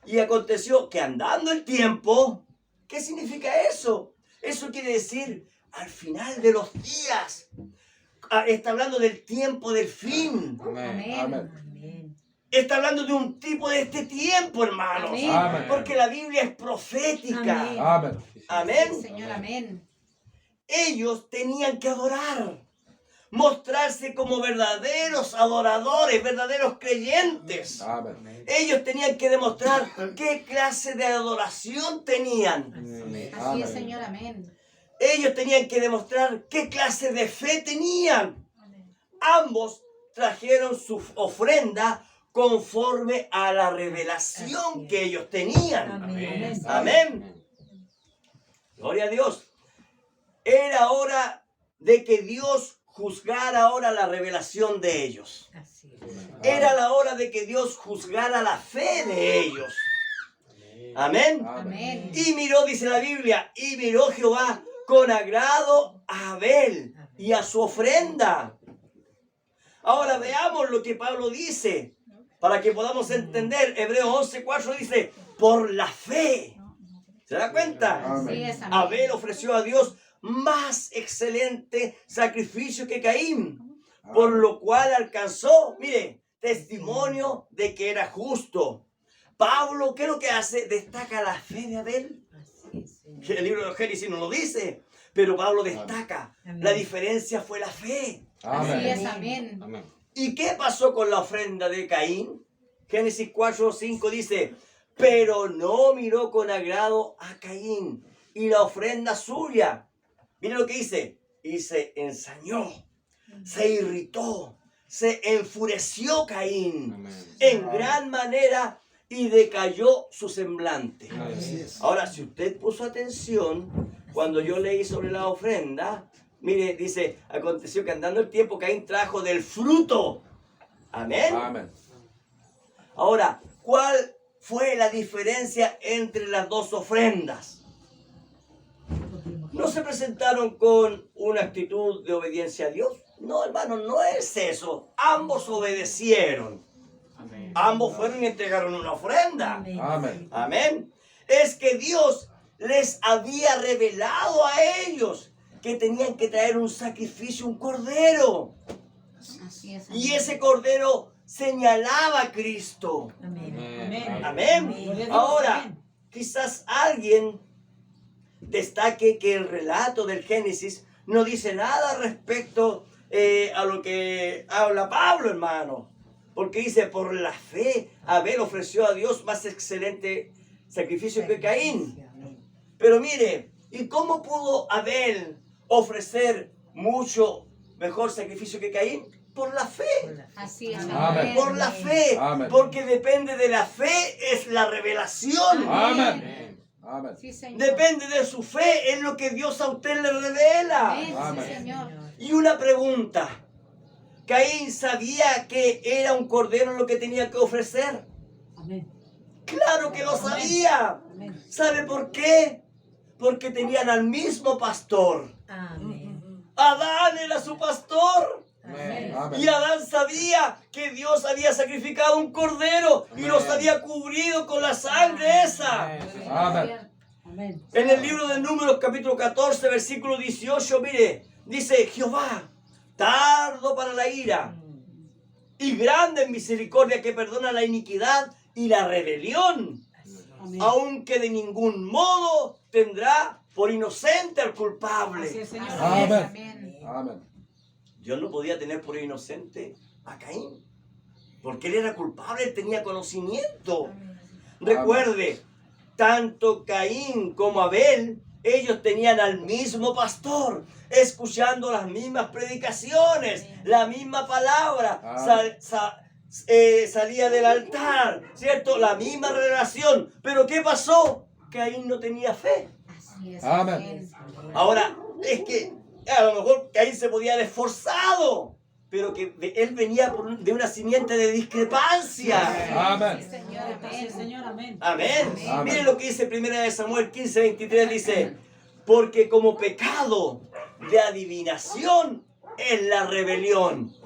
Y aconteció que andando el tiempo, ¿qué significa eso? Eso quiere decir al final de los días. Está hablando del tiempo del fin. Amén. Amén. Amén. Está hablando de un tipo de este tiempo, hermanos. Amén. Amén. Porque la Biblia es profética. Amén. Amén. Amén. Señor, amén. Ellos tenían que adorar, mostrarse como verdaderos adoradores, verdaderos creyentes. Amén. Ellos tenían que demostrar qué clase de adoración tenían. Así es, Amén. Señor, amén. Ellos tenían que demostrar qué clase de fe tenían. Ambos trajeron su ofrenda conforme a la revelación que ellos tenían. Amén. Amén. Gloria a Dios. Era hora de que Dios juzgara ahora la revelación de ellos. Así es. Era la hora de que Dios juzgara la fe de ellos. Amén. Amén. Y miró, dice la Biblia, y miró Jehová con agrado a Abel y a su ofrenda. Ahora veamos lo que Pablo dice para que podamos entender. Hebreos 11:4 dice, por la fe. ¿Se da cuenta? Amén. Así es, amén. Abel ofreció a Dios más excelente sacrificio que Caín, por lo cual alcanzó, mire, testimonio de que era justo. Pablo, ¿qué es lo que hace? Destaca la fe de Abel. Así es, Señor. Que el libro de Génesis no lo dice, pero Pablo destaca. Amén. La diferencia fue la fe. Así Amén. es, amén. Amén. ¿Y qué pasó con la ofrenda de Caín? Génesis 4:5 dice, pero no miró con agrado a Caín y la ofrenda suya. Mire lo que dice. Y se ensañó, se irritó, se enfureció Caín Amén. en gran manera y decayó su semblante. Así es. Ahora, si usted puso atención, cuando yo leí sobre la ofrenda, mire, dice, aconteció que andando el tiempo Caín trajo del fruto. Amén. Amén. Ahora, ¿cuál fue la diferencia entre las dos ofrendas? no se presentaron con una actitud de obediencia a Dios. No, hermano, no es eso. Ambos obedecieron. Ambos fueron y entregaron una ofrenda. Amén. Amén. Es que Dios les había revelado a ellos que tenían que traer un sacrificio, un cordero. Así es. Y ese cordero señalaba a Cristo. Amén. Amén. Ahora, quizás alguien destaque que el relato del Génesis no dice nada respecto a lo que habla Pablo, hermano. Porque dice, por la fe, Abel ofreció a Dios más excelente sacrificio que Caín. Pero mire, ¿y cómo pudo Abel ofrecer mucho mejor sacrificio que Caín? Por la fe. Así es. Amén. Por la fe. Amén. Porque depende de la fe, es la revelación. Amén. Amén. Sí, Señor. Depende de su fe, es lo que Dios a usted le revela. Amén. Amén. Sí, Señor. Y una pregunta. ¿Caín sabía que era un cordero lo que tenía que ofrecer? Amén. Claro que lo sabía. Amén. ¿Sabe por qué? Porque tenían al mismo pastor. Amén. Adán era su pastor. Amén. Y Adán sabía que Dios había sacrificado un cordero y los había cubrido con la sangre esa. Amén. Amén. En el libro de Números capítulo 14 versículo 18, mire, dice Jehová, tardo para la ira y grande en misericordia, que perdona la iniquidad y la rebelión, Amén. aunque de ningún modo tendrá por inocente al culpable. Así es, Señor. Amén. Amén. Amén. Dios no podía tener por inocente a Caín, porque él era culpable, él tenía conocimiento. Recuerde, tanto Caín como Abel, ellos tenían al mismo pastor, escuchando las mismas predicaciones, la misma palabra, salía del altar, ¿cierto? La misma relación. Pero ¿qué pasó? Caín no tenía fe. Así es. Amén. Ahora, es que a lo mejor Caín se podía haber esforzado, pero que él venía de una simiente de discrepancia. Amén. Sí, Señor. Así es, Amén. Señor. Amén. Amén. Amén. Miren lo que dice 1 Samuel 15:23, dice, porque como pecado de adivinación es la rebelión,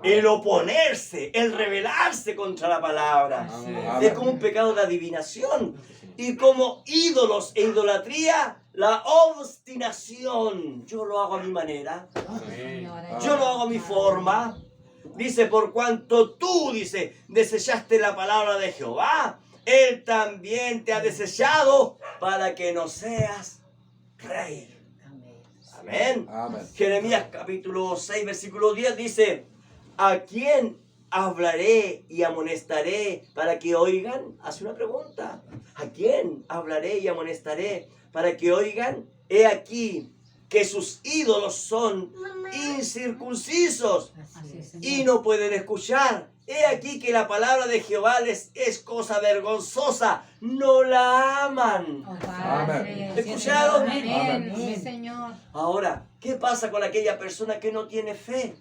el oponerse, el rebelarse contra la palabra. Amén. Es como un pecado de adivinación. Y como ídolos e idolatría, la obstinación. Yo lo hago a mi manera, yo lo hago a mi forma. Dice, por cuanto tú, dice, desechaste la palabra de Jehová, Él también te ha desechado para que no seas rey. Amén. Amén. Jeremías capítulo 6, versículo 10 dice, ¿a quién hablaré y amonestaré para que oigan? Hace una pregunta. ¿A quién hablaré y amonestaré para que oigan? He aquí que sus ídolos son incircuncisos Así es, Señor. y no pueden escuchar. He aquí que la palabra de Jehová les es cosa vergonzosa. No la aman. Oh, Padre. Amén. ¿Escucharon? Amén. Amén. Sí, Señor. Ahora, ¿qué pasa con aquella persona que no tiene fe?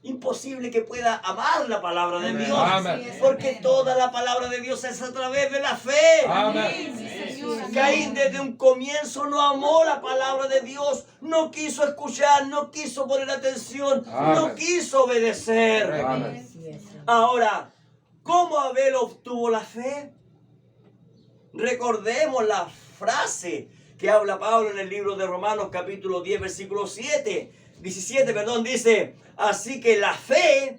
Imposible que pueda amar la palabra de Amén. Dios. Amén. Porque toda la palabra de Dios es a través de la fe. Amén. Sí, Señor. Amén. Caín desde un comienzo no amó la palabra de Dios, no quiso escuchar, no quiso poner atención, no Amén. quiso obedecer. Amén. Así es, Señor. Ahora, ¿cómo Abel obtuvo la fe? Recordemos la frase que habla Pablo en el libro de Romanos capítulo 10 versículo 17, dice, así que la fe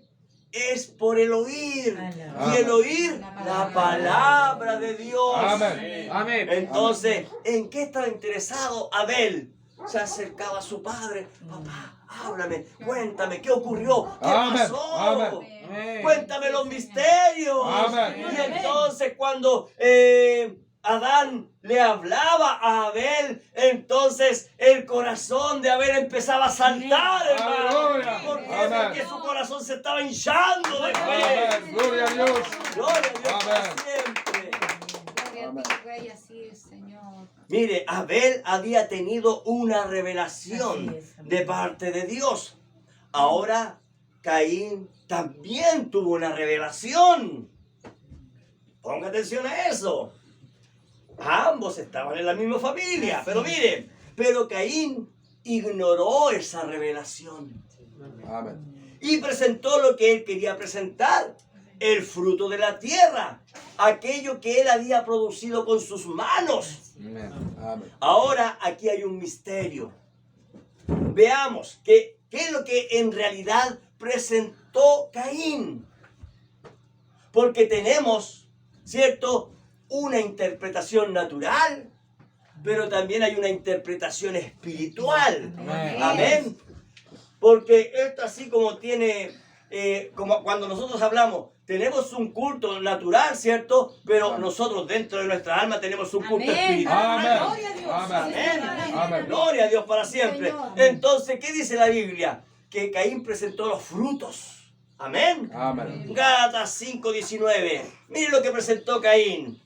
es por el oír y el oír la palabra de Dios. Amén. Amén. Entonces, ¿en qué estaba interesado Abel? Se acercaba a su padre, papá, háblame, cuéntame, ¿qué ocurrió? ¿Qué Amén. pasó? Amén. Cuéntame los misterios. Amén. Y entonces cuando Adán le hablaba a Abel, entonces el corazón de Abel empezaba a saltar, hermano. Aleluya. ¿Por qué? Amén. Porque su corazón se estaba hinchando de fe. Amén. Gloria a Dios. Gloria a Dios para Amén. siempre. Gloria a Amén. ti, Rey, así es, Señor. Mire, Abel había tenido una revelación Así es, amén. de parte de Dios. Ahora Caín también tuvo una revelación. Ponga atención a eso. Ambos estaban en la misma familia, pero mire, Pero Caín ignoró esa revelación Amén. y presentó lo que él quería presentar, el fruto de la tierra, aquello que él había producido con sus manos. Amén. Amén. Ahora aquí hay un misterio. Veamos qué es lo que en realidad presentó Caín. Porque tenemos, ¿cierto?, una interpretación natural, pero también hay una interpretación espiritual. Amén. Amén. Porque esto así como tiene, como cuando nosotros hablamos, tenemos un culto natural, ¿cierto? Pero Amén. nosotros dentro de nuestra alma tenemos un culto Amén. espiritual. Amén. Gloria a Dios. Amén. Amén. Amén. Gloria a Dios para siempre. Señor. Entonces, ¿qué dice la Biblia? Que Caín presentó los frutos. Amén. Amén. Gálatas 5:19. Miren lo que presentó Caín.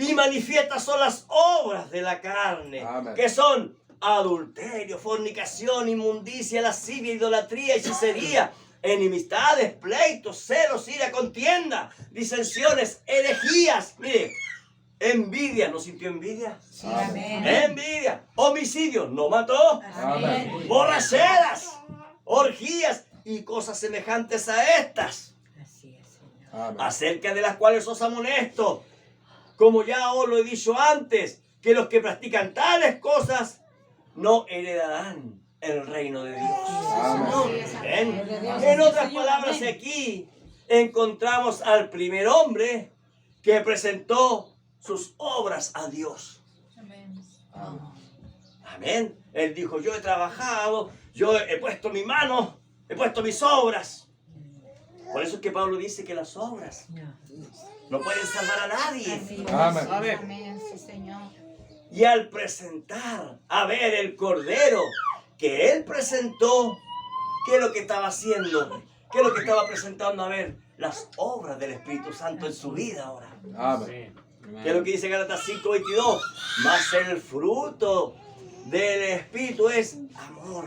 Y manifiestas son las obras de la carne, Amén. que son adulterio, fornicación, inmundicia, lascivia, idolatría, hechicería, enemistades, pleitos, celos, ira, contienda, disensiones, herejías. Mire, envidia, ¿no sintió envidia? Sí, amén. Envidia, homicidio, ¿no mató? Amén. Borracheras, orgías y cosas semejantes a estas, Así es, Señor. Amén. acerca de las cuales os amonesto, como ya os lo he dicho antes, que los que practican tales cosas no heredarán el reino de Dios. Amén. ¿Ven? En otras palabras, aquí encontramos al primer hombre que presentó sus obras a Dios. Amén. Él dijo, yo he trabajado, yo he puesto mi mano, he puesto mis obras. Por eso es que Pablo dice que las obras no pueden salvar a nadie. Amén. Amén, sí, Señor. Y al presentar a ver el cordero que él presentó, ¿qué es lo que estaba haciendo? ¿Qué es lo que estaba presentando? A ver, las obras del Espíritu Santo en su vida ahora. Amén. ¿Qué es lo que dice Gálatas 5:22? Mas el fruto del Espíritu es amor,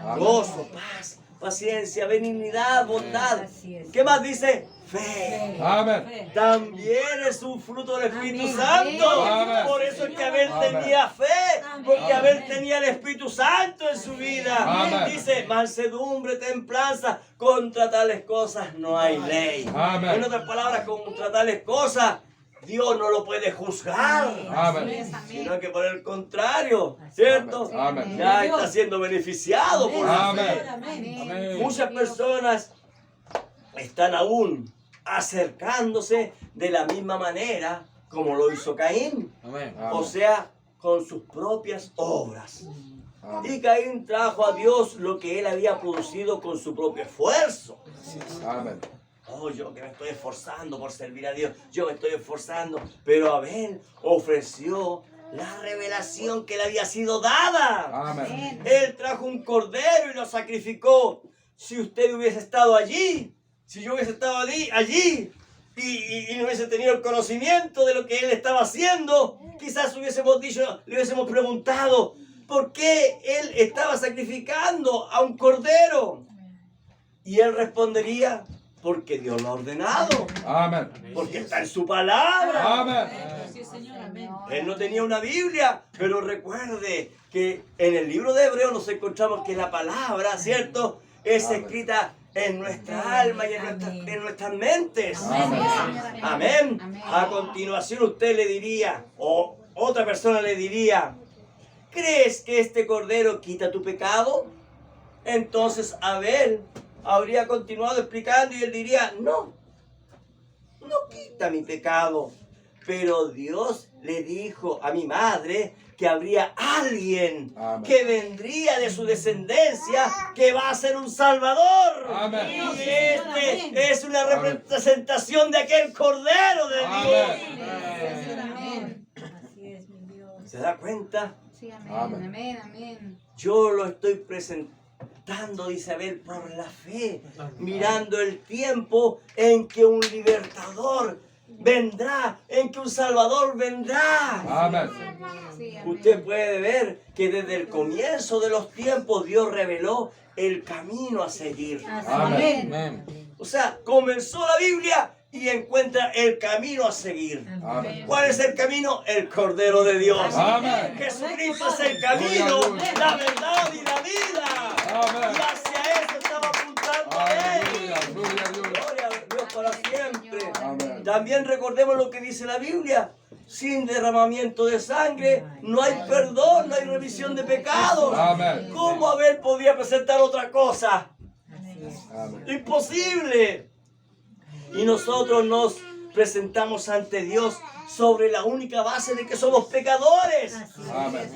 Amén. gozo, paz, paciencia, benignidad, bondad. Así es. ¿Qué más dice? Fe. Amén. También es un fruto del Espíritu Amén. Santo. Amén. Por eso es que Abel Amén. tenía fe. Amén. Porque Abel Amén. tenía el Espíritu Santo en su vida. Amén. Dice, mansedumbre, templanza. Contra tales cosas no hay ley. Amén. En otras palabras, contra tales cosas Dios no lo puede juzgar. Amén. Sino que por el contrario, ¿cierto? Amén. Ya está siendo beneficiado por la Amén. fe. Amén. Muchas personas están aún acercándose de la misma manera como lo hizo Caín, Amén. o sea, con sus propias obras. Amén. Y Caín trajo a Dios lo que él había producido con su propio esfuerzo. Amén. Oh, yo que me estoy esforzando por servir a Dios, yo me estoy esforzando, pero Abel ofreció la revelación que le había sido dada. Amén. Él trajo un cordero y lo sacrificó. Si usted hubiese estado allí, si yo hubiese estado allí y no hubiese tenido el conocimiento de lo que él estaba haciendo, quizás hubiésemos dicho, le hubiésemos preguntado, ¿por qué él estaba sacrificando a un cordero? Y él respondería, porque Dios lo ha ordenado, Amén. porque está en su palabra. Amén. Sí, Señor, amén. Él no tenía una Biblia, pero recuerde que en el libro de Hebreos nos encontramos que la palabra, ¿cierto?, es Amén. escrita en nuestra alma y en nuestras mentes. Amén. Amén. Amén. A continuación usted le diría, o otra persona le diría, ¿crees que este cordero quita tu pecado? Entonces Abel habría continuado explicando y él diría, no quita mi pecado. Pero Dios le dijo a mi madre que habría alguien Amén. que vendría de su descendencia que va a ser un salvador. Amén. Y este es una representación de aquel cordero de Dios. Amén. Así es, mi Dios. ¿Se da cuenta? Sí, amén. Amén. Amén, amén. Yo lo estoy presentando, dice Abel, por la fe, mirando el tiempo en que un libertador vendrá, en que un Salvador vendrá. Amén. Sí, amén. Usted puede ver que desde el comienzo de los tiempos Dios reveló el camino a seguir. Amén. Amén. O sea, comenzó la Biblia y encuentra el camino a seguir. Amén. ¿Cuál es el camino? El Cordero de Dios. Amén. Jesucristo es el camino, la verdad y la vida. Amén. Y hacia eso estaba apuntando Él. Aleluya. Gloria a Dios. Gloria a Dios para siempre. Amén. También recordemos lo que dice la Biblia. Sin derramamiento de sangre no hay perdón, no hay remisión de pecados. Amén. ¿Cómo Abel podía presentar otra cosa? Amén. Imposible. Y nosotros nos presentamos ante Dios sobre la única base de que somos pecadores Amén.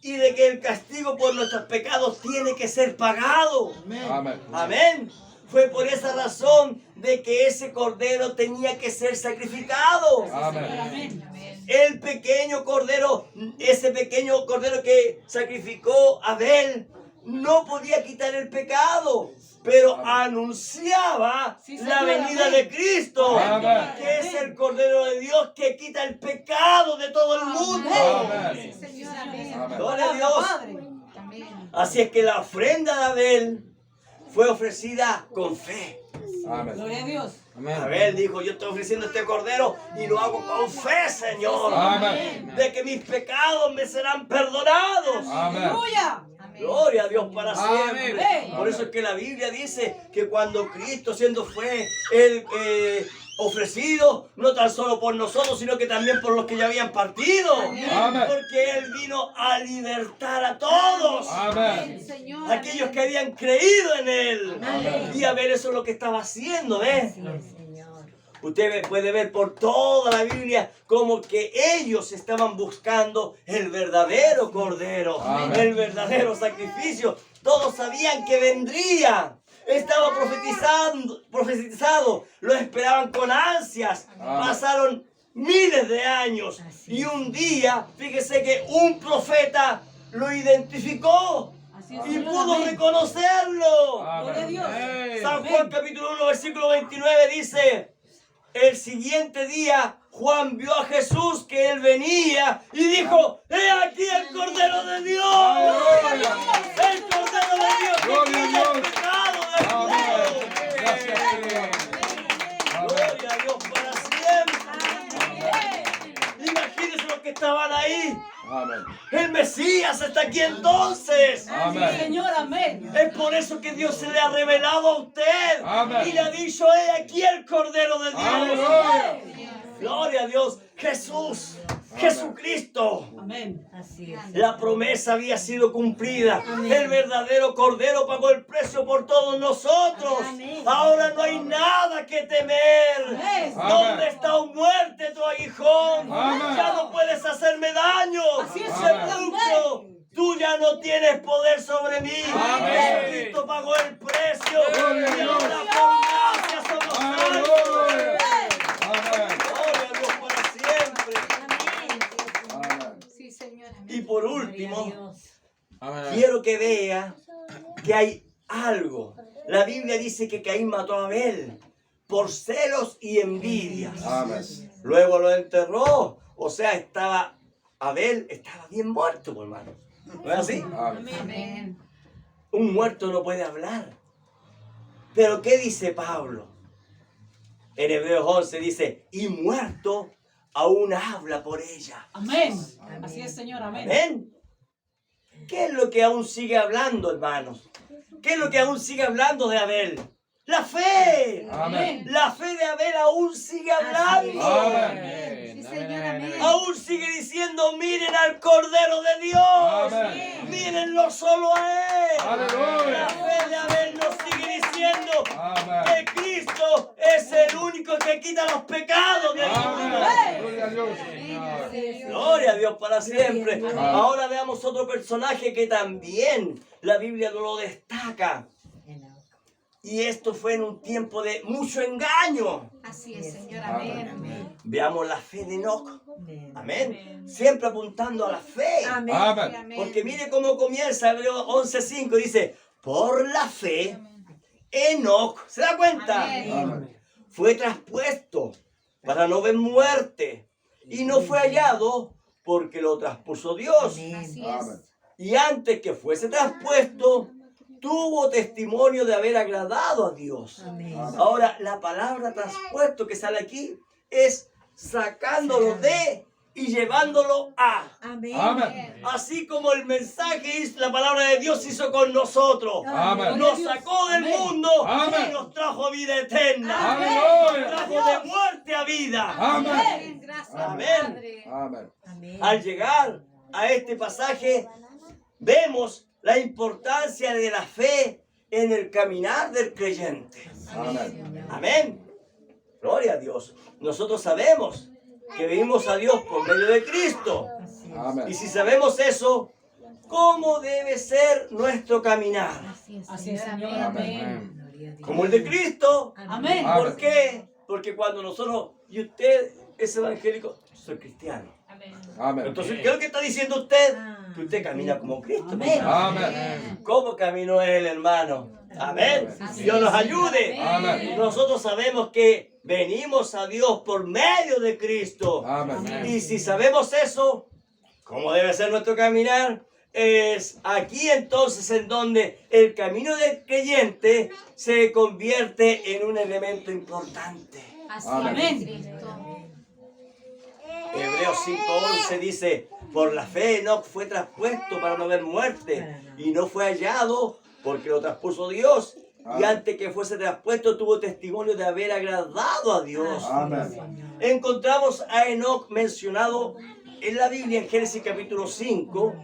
y de que el castigo por nuestros pecados tiene que ser pagado. Amén. Amén. Fue por esa razón de que ese cordero tenía que ser sacrificado. Amén. El pequeño cordero, ese pequeño cordero que sacrificó Abel, no podía quitar el pecado, pero anunciaba la venida de Cristo, Amén. que es el Cordero de Dios que quita el pecado de todo el mundo. Amén. Sí, Señor, amén. Amén. Gloria a Dios. Amén. Así es que la ofrenda de Abel fue ofrecida con fe. Amén. Gloria a Dios. Amén. Abel dijo, yo estoy ofreciendo este cordero y lo hago con fe, Señor, Amén. de que mis pecados me serán perdonados. Amén. Aleluya. Amén. Gloria a Dios para siempre. Amén. Por eso es que la Biblia dice que cuando Cristo siendo fue el ofrecido, no tan solo por nosotros, sino que también por los que ya habían partido. Amén. Porque Él vino a libertar a todos. Amén. Señor, Aquellos que amén. habían creído en Él. Amén. Y Abel eso es lo que estaba haciendo, ¿ves? Así es, Señor. Usted puede ver por toda la Biblia como que ellos estaban buscando el verdadero cordero, Amén. el verdadero sacrificio. Todos sabían que vendría. Estaba profetizado, lo esperaban con ansias. Amén. Pasaron miles de años Así y es. un día, fíjese que un profeta lo identificó Así es, y Señor, pudo amén. reconocerlo. Gloria a Dios. Amén. San Juan capítulo 1 versículo 29 dice, el siguiente día Juan vio a Jesús que él venía y dijo, he aquí el Cordero de Dios, Aleluya. el Cordero de Dios que Gloria a quita el Dios. pecado del Amén. mundo. Gracias, Señor. Amén. Gloria a Dios para siempre. Imagínense los que estaban ahí. Amén. El Mesías está aquí entonces. Amén. Señor, amén. Es por eso que Dios se le ha revelado a usted Amén. y le ha dicho, he aquí el Cordero de Dios. Aleluya. Gloria a Dios, Jesús, Jesucristo. Amén. Así es. La promesa había sido cumplida. El verdadero Cordero pagó el precio por todos nosotros. Amén. Ahora no hay nada que temer. Amén. ¿Dónde está muerte, tu aguijón? Amén. Ya no puedes hacerme daño. Así es, Sepulcro, tú ya no tienes poder sobre mí. Amén. Jesucristo pagó el precio. Gloria a Y Dios. ahora por gracia somos salvos. Aleluya. Amén. Gloria a Dios para siempre. Amén. Sí, Señor, amén. Y por Gloria a último, Dios. Amén. quiero que vea que hay algo. La Biblia dice que Caín mató a Abel por celos y envidias. Amén. Luego lo enterró. O sea, Abel estaba bien muerto, hermano. ¿No es así? Amén. Amén. Un muerto no puede hablar. Pero ¿qué dice Pablo? En Hebreos 11 dice, y muerto aún habla por ella. Amén. Así es, Señor, amén. Amén. ¿Qué es lo que aún sigue hablando, hermanos? ¿Qué es lo que aún sigue hablando de Abel? La fe. Amén. La fe de Abel aún sigue hablando. Amén. Sí, Señor, amén. Aún sigue diciendo, miren al Cordero de Dios. Amén. Mírenlo solo a Él. Aleluya. La fe de Abel nos sigue diciendo Amén. que Cristo es el único que quita los pecados del mundo. Amén. Gloria a Dios, Señor. Gloria a Dios para siempre. Amén. Ahora veamos otro personaje que también la Biblia no lo destaca. Y esto fue en un tiempo de mucho engaño. Así es, Señor, amén. Amén. Veamos la fe de Enoc. Amén. Siempre apuntando a la fe. Amén. Amén. Amén. Porque mire cómo comienza Hebreos 11:5. Dice, por la fe, Enoc, ¿se da cuenta? Amén. Amén. Fue traspuesto para no ver muerte. Y no fue hallado porque lo traspuso Dios. Así Amén. es. Y antes que fuese traspuesto, tuvo testimonio de haber agradado a Dios. Amén. Ahora, la palabra traspuesto que sale aquí es sacándolo de y llevándolo a. Amén. Amén. Así como el mensaje hizo, la palabra de Dios hizo con nosotros. Amén. Nos sacó del mundo Amén. y nos trajo vida eterna. Nos Aleluya. trajo de muerte a vida. Amén. Gracias, Amén. Padre. Amén. Amén. Al llegar a este pasaje, vemos la importancia de la fe en el caminar del creyente. Amén. Amén. Gloria a Dios. Nosotros sabemos que venimos a Dios por medio de Cristo. Así es. Amén. Y si sabemos eso, ¿cómo debe ser nuestro caminar? Así es, Señor. Amén. Gloria a Dios. Como el de Cristo. Amén. ¿Por qué? Porque cuando nosotros, y usted es evangélico, soy cristiano. Amén. Entonces, ¿qué es lo que está diciendo usted? Ah, Que usted camina como Cristo. Amén. Amén. ¿Cómo caminó él, hermano? Amén. Dios nos ayude. Amén. Nosotros sabemos que venimos a Dios por medio de Cristo. Amén. Y si sabemos eso, ¿cómo debe ser nuestro caminar? Es aquí entonces en donde el camino del creyente se convierte en un elemento importante. Así Amén. es, Cristo. Hebreos 5:11 dice, por la fe Enoc fue traspuesto para no ver muerte y no fue hallado porque lo traspuso Dios. Y Amén. antes que fuese traspuesto tuvo testimonio de haber agradado a Dios. Amén. Encontramos a Enoc mencionado en la Biblia en Génesis capítulo 5,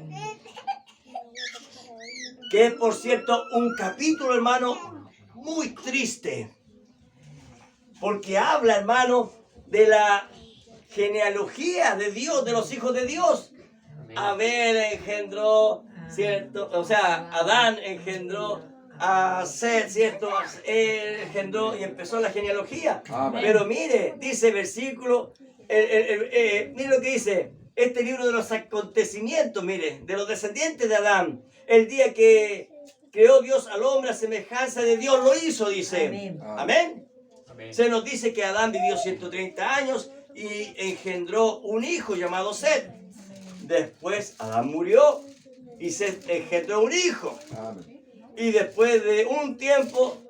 que es por cierto un capítulo, hermano, muy triste, porque habla, hermano, de la genealogía de Dios, de los hijos de Dios. Abel engendró, ¿cierto? O sea, Adán engendró a Set, ¿cierto? Él engendró y empezó la genealogía. Amén. Pero mire, dice versículo, mire lo que dice, este libro de los acontecimientos, mire, de los descendientes de Adán, el día que creó Dios al hombre a semejanza de Dios, lo hizo, dice. Amén. Amén. Amén. Se nos dice que Adán vivió 130 años y engendró un hijo llamado Set. Después Adán murió y Set engendró un hijo. Amén. Y después de un tiempo,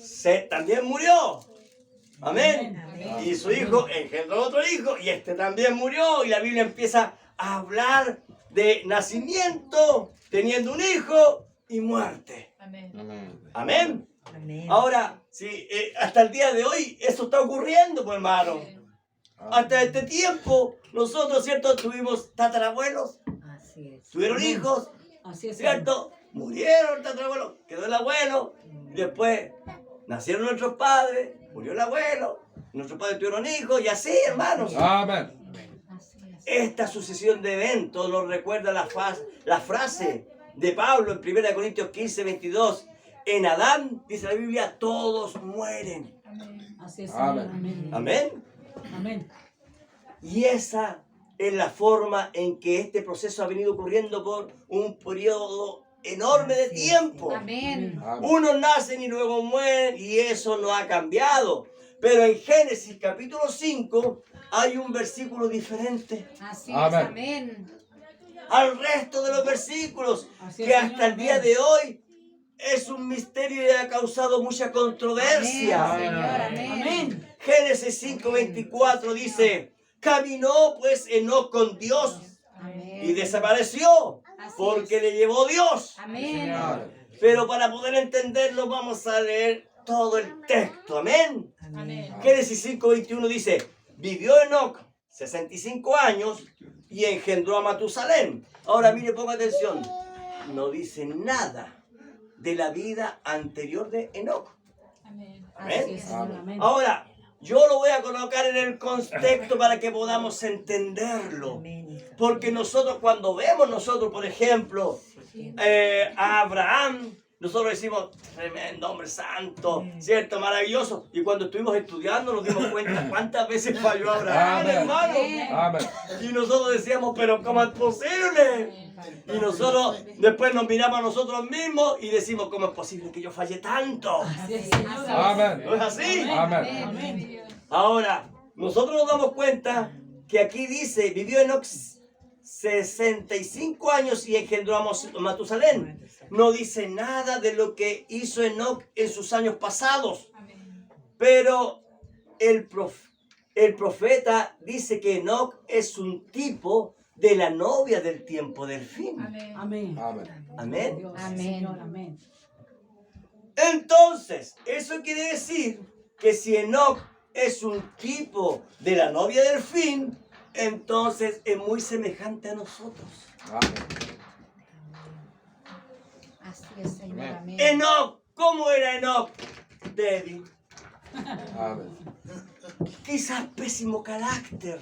Set también murió. Amén. Amén. Y su hijo engendró otro hijo y este también murió. Y la Biblia empieza a hablar de nacimiento, teniendo un hijo y muerte. Amén. Amén. Amén. Ahora, sí, hasta el día de hoy eso está ocurriendo, pues, hermano. Hasta este tiempo, nosotros, ¿cierto? Tuvimos tatarabuelos, Así es. tuvieron hijos, Así es. ¿cierto? Murieron el tatarabuelo, quedó el abuelo. Y después nacieron nuestros padres, murió el abuelo, nuestros padres tuvieron hijos y así, hermanos. Amén. Así es. Esta sucesión de eventos nos recuerda la frase de Pablo en 1 Corintios 15:22. En Adán, dice la Biblia, todos mueren. Así es. Amén. Amén. Amén. Amén. Y esa es la forma en que este proceso ha venido ocurriendo por un periodo enorme de tiempo. Amén. Amén. Unos nacen y luego mueren y eso no ha cambiado. Pero en Génesis capítulo 5 hay un versículo diferente Así es. Amén. Amén. al resto de los versículos, Así es, que Señor, hasta el día amén. de hoy es un misterio y ha causado mucha controversia. Amén, Señor, amén. Amén. Génesis 5:24 dice, caminó pues Enoc con Dios Amén. y desapareció Así porque es. le llevó Dios. Amén. Pero para poder entenderlo vamos a leer todo el texto. Amén. Amén. Génesis 5:21 dice, vivió Enoc 65 años y engendró a Matusalén. Ahora mire, ponga atención. No dice nada de la vida anterior de Enoc. Amén. Así es, Señor. Amén. Ahora, yo lo voy a colocar en el contexto para que podamos entenderlo. Amén. Porque nosotros cuando vemos por ejemplo, a Abraham, nosotros decimos, tremendo hombre santo, ¿cierto? Maravilloso. Y cuando estuvimos estudiando nos dimos cuenta cuántas veces falló Abraham, Amén. hermano. Amén. Y nosotros decíamos, pero ¿cómo es posible? Y nosotros después nos miramos a nosotros mismos y decimos, ¿cómo es posible que yo falle tanto? Así es, Señor. Amén. ¿No es así? Amén. Amén. Ahora, nosotros nos damos cuenta que aquí dice, vivió Enoc 65 años y engendró a Matusalén. No dice nada de lo que hizo Enoc en sus años pasados. Amén. Pero el profeta dice que Enoc es un tipo de la novia del tiempo del fin. Amén. Amén. Amen. Amén. Dios, Amén. Señor, amén. Entonces, eso quiere decir que si Enoc es un tipo de la novia del fin, entonces es muy semejante a nosotros. Amen. Así es, Señor. Amén. Amén. Enoc, ¿cómo era Enoc? Débil, Amen. quizás pésimo carácter,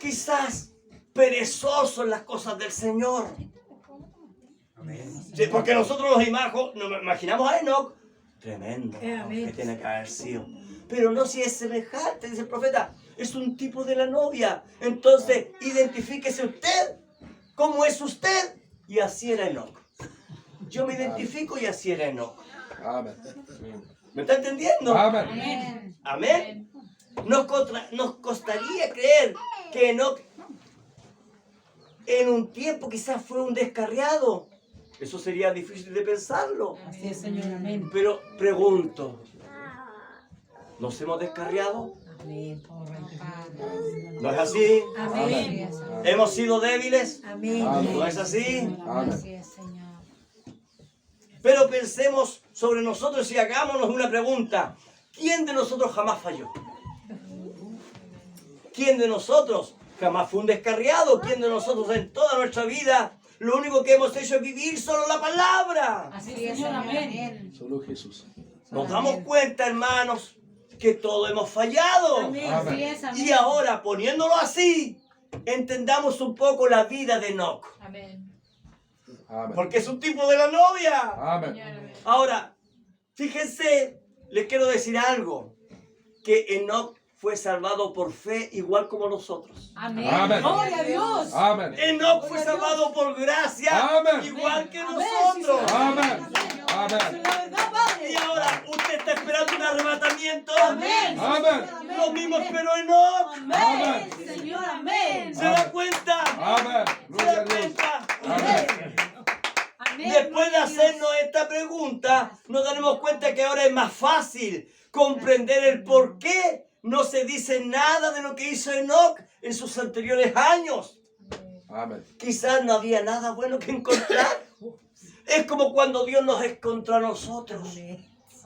quizás perezoso en las cosas del Señor. Sí, porque nosotros nos imaginamos a Enoc tremendo, ¿no? Que tiene que haber sido. Pero no si es semejante, dice el profeta, es un tipo de la novia. Entonces, identifíquese usted, cómo es usted, y así era Enoc. Yo me identifico y así era Enoc. Amen. ¿Me está entendiendo? Amen. Amén. Amén. Nos costaría creer que Enoc en un tiempo quizás fue un descarriado. Eso sería difícil de pensarlo. Así es, Señor, amén. Pero pregunto, ¿nos hemos descarriado? Amén. ¿No es así? Amén. ¿Hemos sido débiles? Amén. ¿No es así? Amen. Así es, Señor. Pero pensemos sobre nosotros y hagámonos una pregunta. ¿Quién de nosotros jamás falló? ¿Quién de nosotros jamás fue un descarriado? ¿Quién de nosotros en toda nuestra vida lo único que hemos hecho es vivir solo la palabra? Así Así es, es, Señor, Señor. amén. Amén. Solo Jesús. Nos damos cuenta, hermanos, que todos hemos fallado. Amén. Así es, amén. Y ahora, poniéndolo así, entendamos un poco la vida de Enoc. Amén. Amen. Porque es un tipo de la novia. Amen. Señor, amén. Ahora, fíjense, les quiero decir algo. Que Enoc fue salvado por fe igual como nosotros. Amén. Amén. Gloria a Dios. Amen. Enoc fue salvado por gracia Amén. igual que Amén, nosotros. sí, Amen. Es Amen. la verdad, Padre. Y ahora, ¿usted está esperando un arrebatamiento? Amén. Amen. Lo mismo esperó Enoc. Amén. Señor, amén. ¿Se da cuenta? Amen. ¿Se Gloria da a Dios. cuenta? Amen. Amén. Después de hacernos esta pregunta, nos daremos cuenta que ahora es más fácil comprender el por qué no se dice nada de lo que hizo Enoc en sus anteriores años. Amen. Quizás no había nada bueno que encontrar. Es como cuando Dios nos encontró a nosotros.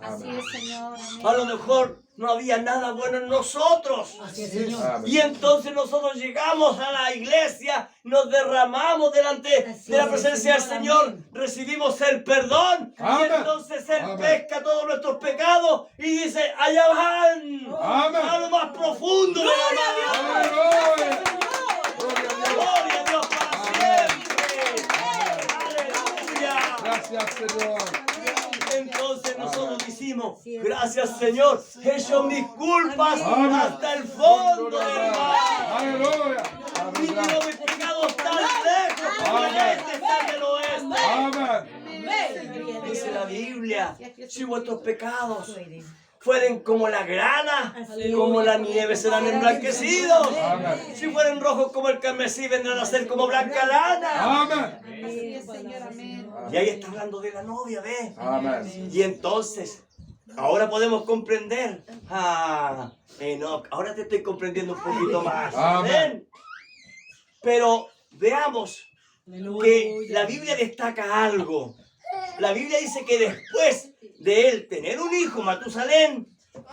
Así es, Señor. Amén. A lo mejor no había nada bueno en nosotros. Así es, Señor. Amen. Y entonces nosotros llegamos a la iglesia, nos derramamos delante de la presencia del Señor, recibimos el perdón, y Amén. entonces Él Amén. pesca todos nuestros pecados y dice, allá van, Amén. a lo más profundo de la mar. Aleluya. Gloria a Dios. Gloria a Dios para siempre. Aleluya. Gracias, Señor. Entonces nosotros decimos, gracias Señor, he hecho mis culpas Amén. hasta el fondo del mar. Aleluya. Y tiró mis pecados tan lejos como el este está del oeste. Amen. Dice la Biblia, si vuestros pecados fueren como la grana, como la nieve serán emblanquecidos. Amén. Si fueren rojos como el carmesí, vendrán a ser como blanca lana. Amen. Así es, Señor. Amén. Y ahí está hablando de la novia, ¿ves? Amen. Y entonces, ahora podemos comprender. Enoc, ahora te estoy comprendiendo un poquito más. Amén. Pero veamos que Aleluya. la Biblia destaca algo. La Biblia dice que después de él tener un hijo, Matusalén,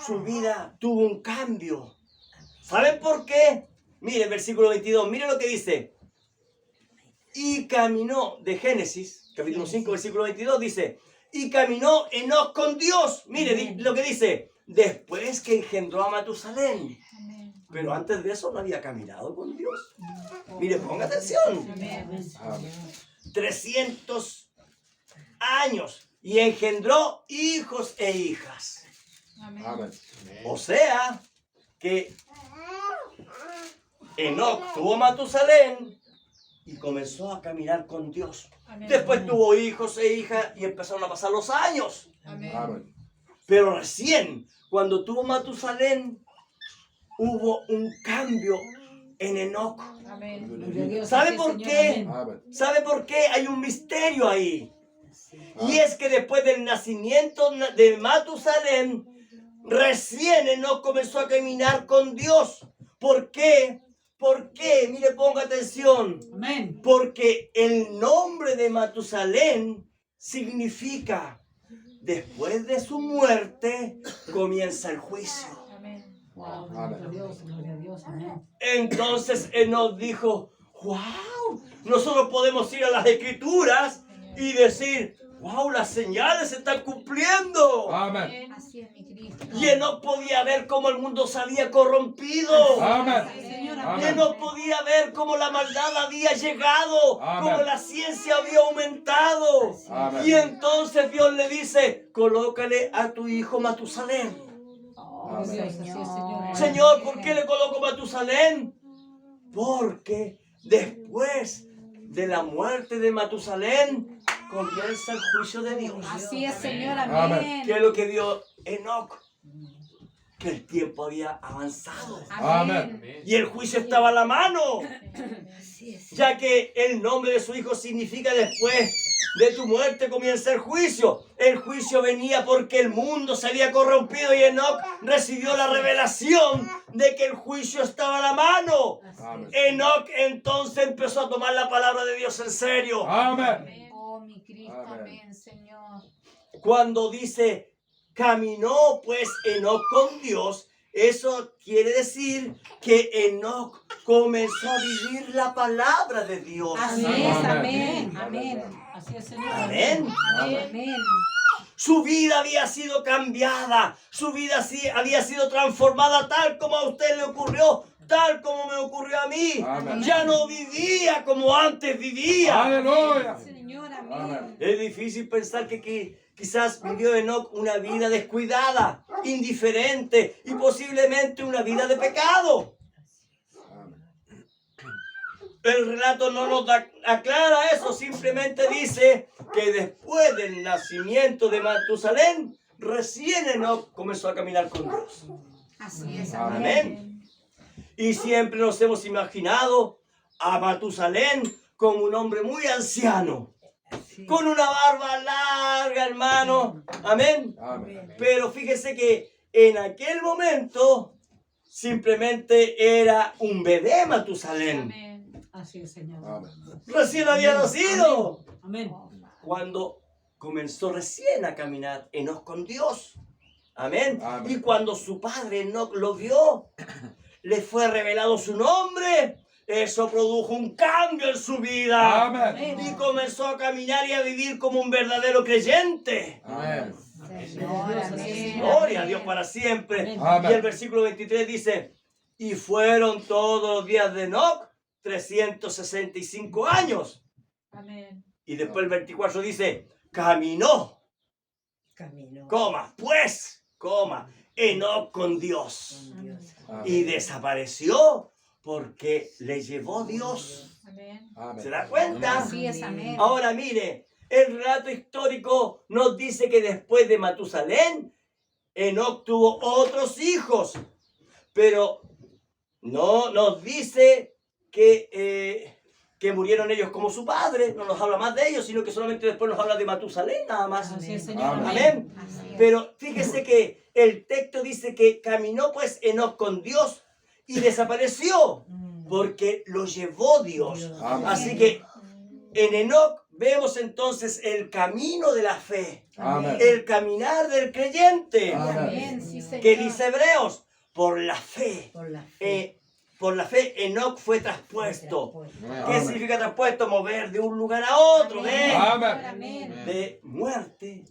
su vida tuvo un cambio. ¿Saben por qué? Mire el versículo 22, mire lo que dice. Y caminó, de Génesis, capítulo 5, versículo 22, dice, y caminó Enoc con Dios. Mire lo que dice, después que engendró a Matusalén. Amén. Pero antes de eso no había caminado con Dios. Mire, ponga atención. Amen. 300 años y engendró hijos e hijas. Amén. Amen. O sea que Enoc tuvo Matusalén y comenzó a caminar con Dios. Amén. Después tuvo hijos e hijas y empezaron a pasar los años. Amén. Amen. Pero recién, cuando tuvo Matusalén, hubo un cambio en Enoc. Amén. Gloria a Dios, ¿Sabe así es, por Señor, qué? amén. Amén. ¿Sabe por qué? Hay un misterio ahí. Y es que después del nacimiento de Matusalén, recién Enoc comenzó a caminar con Dios. ¿Por qué? ¿Por qué? Mire, ponga atención. Amén. Porque el nombre de Matusalén significa, después de su muerte, comienza el juicio. Amén. Wow, Amén. gloria a Dios, amén. Entonces Enoc dijo, wow, nosotros podemos ir a las escrituras y decir, wow, las señales se están cumpliendo. Amén. Así es, mi Cristo. Y Enoc podía ver cómo el mundo se había corrompido. Amén. Sí, Señor, Y Amén. Enoc podía ver cómo la maldad había llegado, Amén. cómo la ciencia había aumentado. Amén. Y entonces Dios le dice, colócale a tu hijo Matusalén. Oh, Dios, así es, Señor. Señor, ¿por qué le coloco Matusalén? Porque después de la muerte de Matusalén comienza el juicio de Dios. Así es, Señor. Amén. Amén. ¿Qué es lo que vio Enoc? Que el tiempo había avanzado Amén. y el juicio estaba a la mano, Así es. ya que el nombre de su hijo significa después de tu muerte comienza el juicio. El juicio venía porque el mundo se había corrompido y Enoc recibió la revelación de que el juicio estaba a la mano. Amén. Enoc entonces empezó a tomar la palabra de Dios en serio. Amén. Oh, mi Cristo. Amén. Amén, Señor. Cuando dice, caminó pues Enoc con Dios, eso quiere decir que Enoc comenzó a vivir la palabra de Dios. Así Amén. es. Amén. Amén. Así es, Señor. Amén. Amén. Su vida había sido cambiada, su vida había sido transformada tal como a usted le ocurrió, tal como me ocurrió a mí. Amén. Ya no vivía como antes vivía. Aleluya. Señor, Amén. amén. Es difícil pensar que quizás vivió Enoc una vida descuidada, indiferente y posiblemente una vida de pecado. El relato no nos aclara eso, simplemente dice que después del nacimiento de Matusalén, recién Enoc comenzó a caminar con Dios. Así es. Amén. Y siempre nos hemos imaginado a Matusalén como un hombre muy anciano, con una barba larga, hermano. Amén. Amén. Pero fíjese que en aquel momento simplemente era un bebé Matusalén. Amén. Así es, Señor. Amén. Recién había nacido. Amén. Cuando comenzó recién a caminar Enoc con Dios. Amén. Amén. Y cuando su padre Enoc lo vio, le fue revelado su nombre. Eso produjo un cambio en su vida. Amén. Y comenzó a caminar y a vivir como un verdadero creyente. Amén. Señor, amén. Gloria a Dios para siempre. Amén. Y el versículo 23 dice, y fueron todos los días de Enoc 365 años. Amén. Y después el 24 dice, caminó, Camino. Enoc con Dios. Con Dios. Y desapareció porque le llevó Dios. Amén. Amén. ¿Se da cuenta? Así es, amén. Ahora mire, el relato histórico nos dice que después de Matusalén, Enoc tuvo otros hijos. Pero no nos dice que murieron ellos como su padre. No nos habla más de ellos, sino que solamente después nos habla de Matusalén nada más. Así es, Señor. Amén. Amén. Así es. Pero fíjese que el texto dice que caminó pues Enoc con Dios y desapareció porque lo llevó Dios. Amén. Así que en Enoc vemos entonces el camino de la fe, Amén. el caminar del creyente Amén. Sí, Señor. que dice Hebreos, por la fe. Por la fe. Por la fe Enoc fue traspuesto. ¿Qué Amén. significa traspuesto? Mover de un lugar a otro, ¿ves? Amén. Amén. De muerte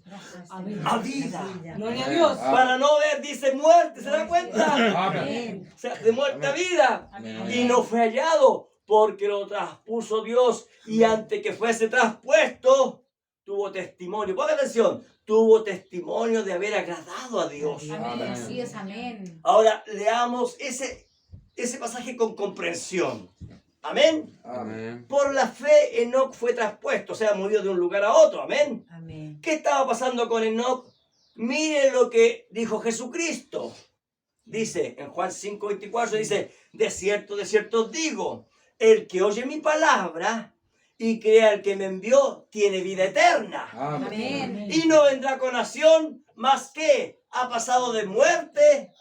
Amén. a vida. Gloria a Dios. Amén. Para no ver, dice muerte, ¿se da cuenta? Amén. O sea, de muerte a vida. Amén. Y no fue hallado porque lo traspuso Dios. Y antes que fuese traspuesto, tuvo testimonio. Ponga atención. Tuvo testimonio de haber agradado a Dios. Amén. Así es, amén. Ahora leamos ese pasaje con comprensión. Amén. Amén. Por la fe Enoc fue traspuesto, o sea, murió de un lugar a otro. Amén. Amén. ¿Qué estaba pasando con Enoc? Miren lo que dijo Jesucristo. Dice en Juan 5:24, dice, de cierto os digo, el que oye mi palabra y crea al que me envió, tiene vida eterna. Amén. Y no vendrá condenación, más que ha pasado de muerte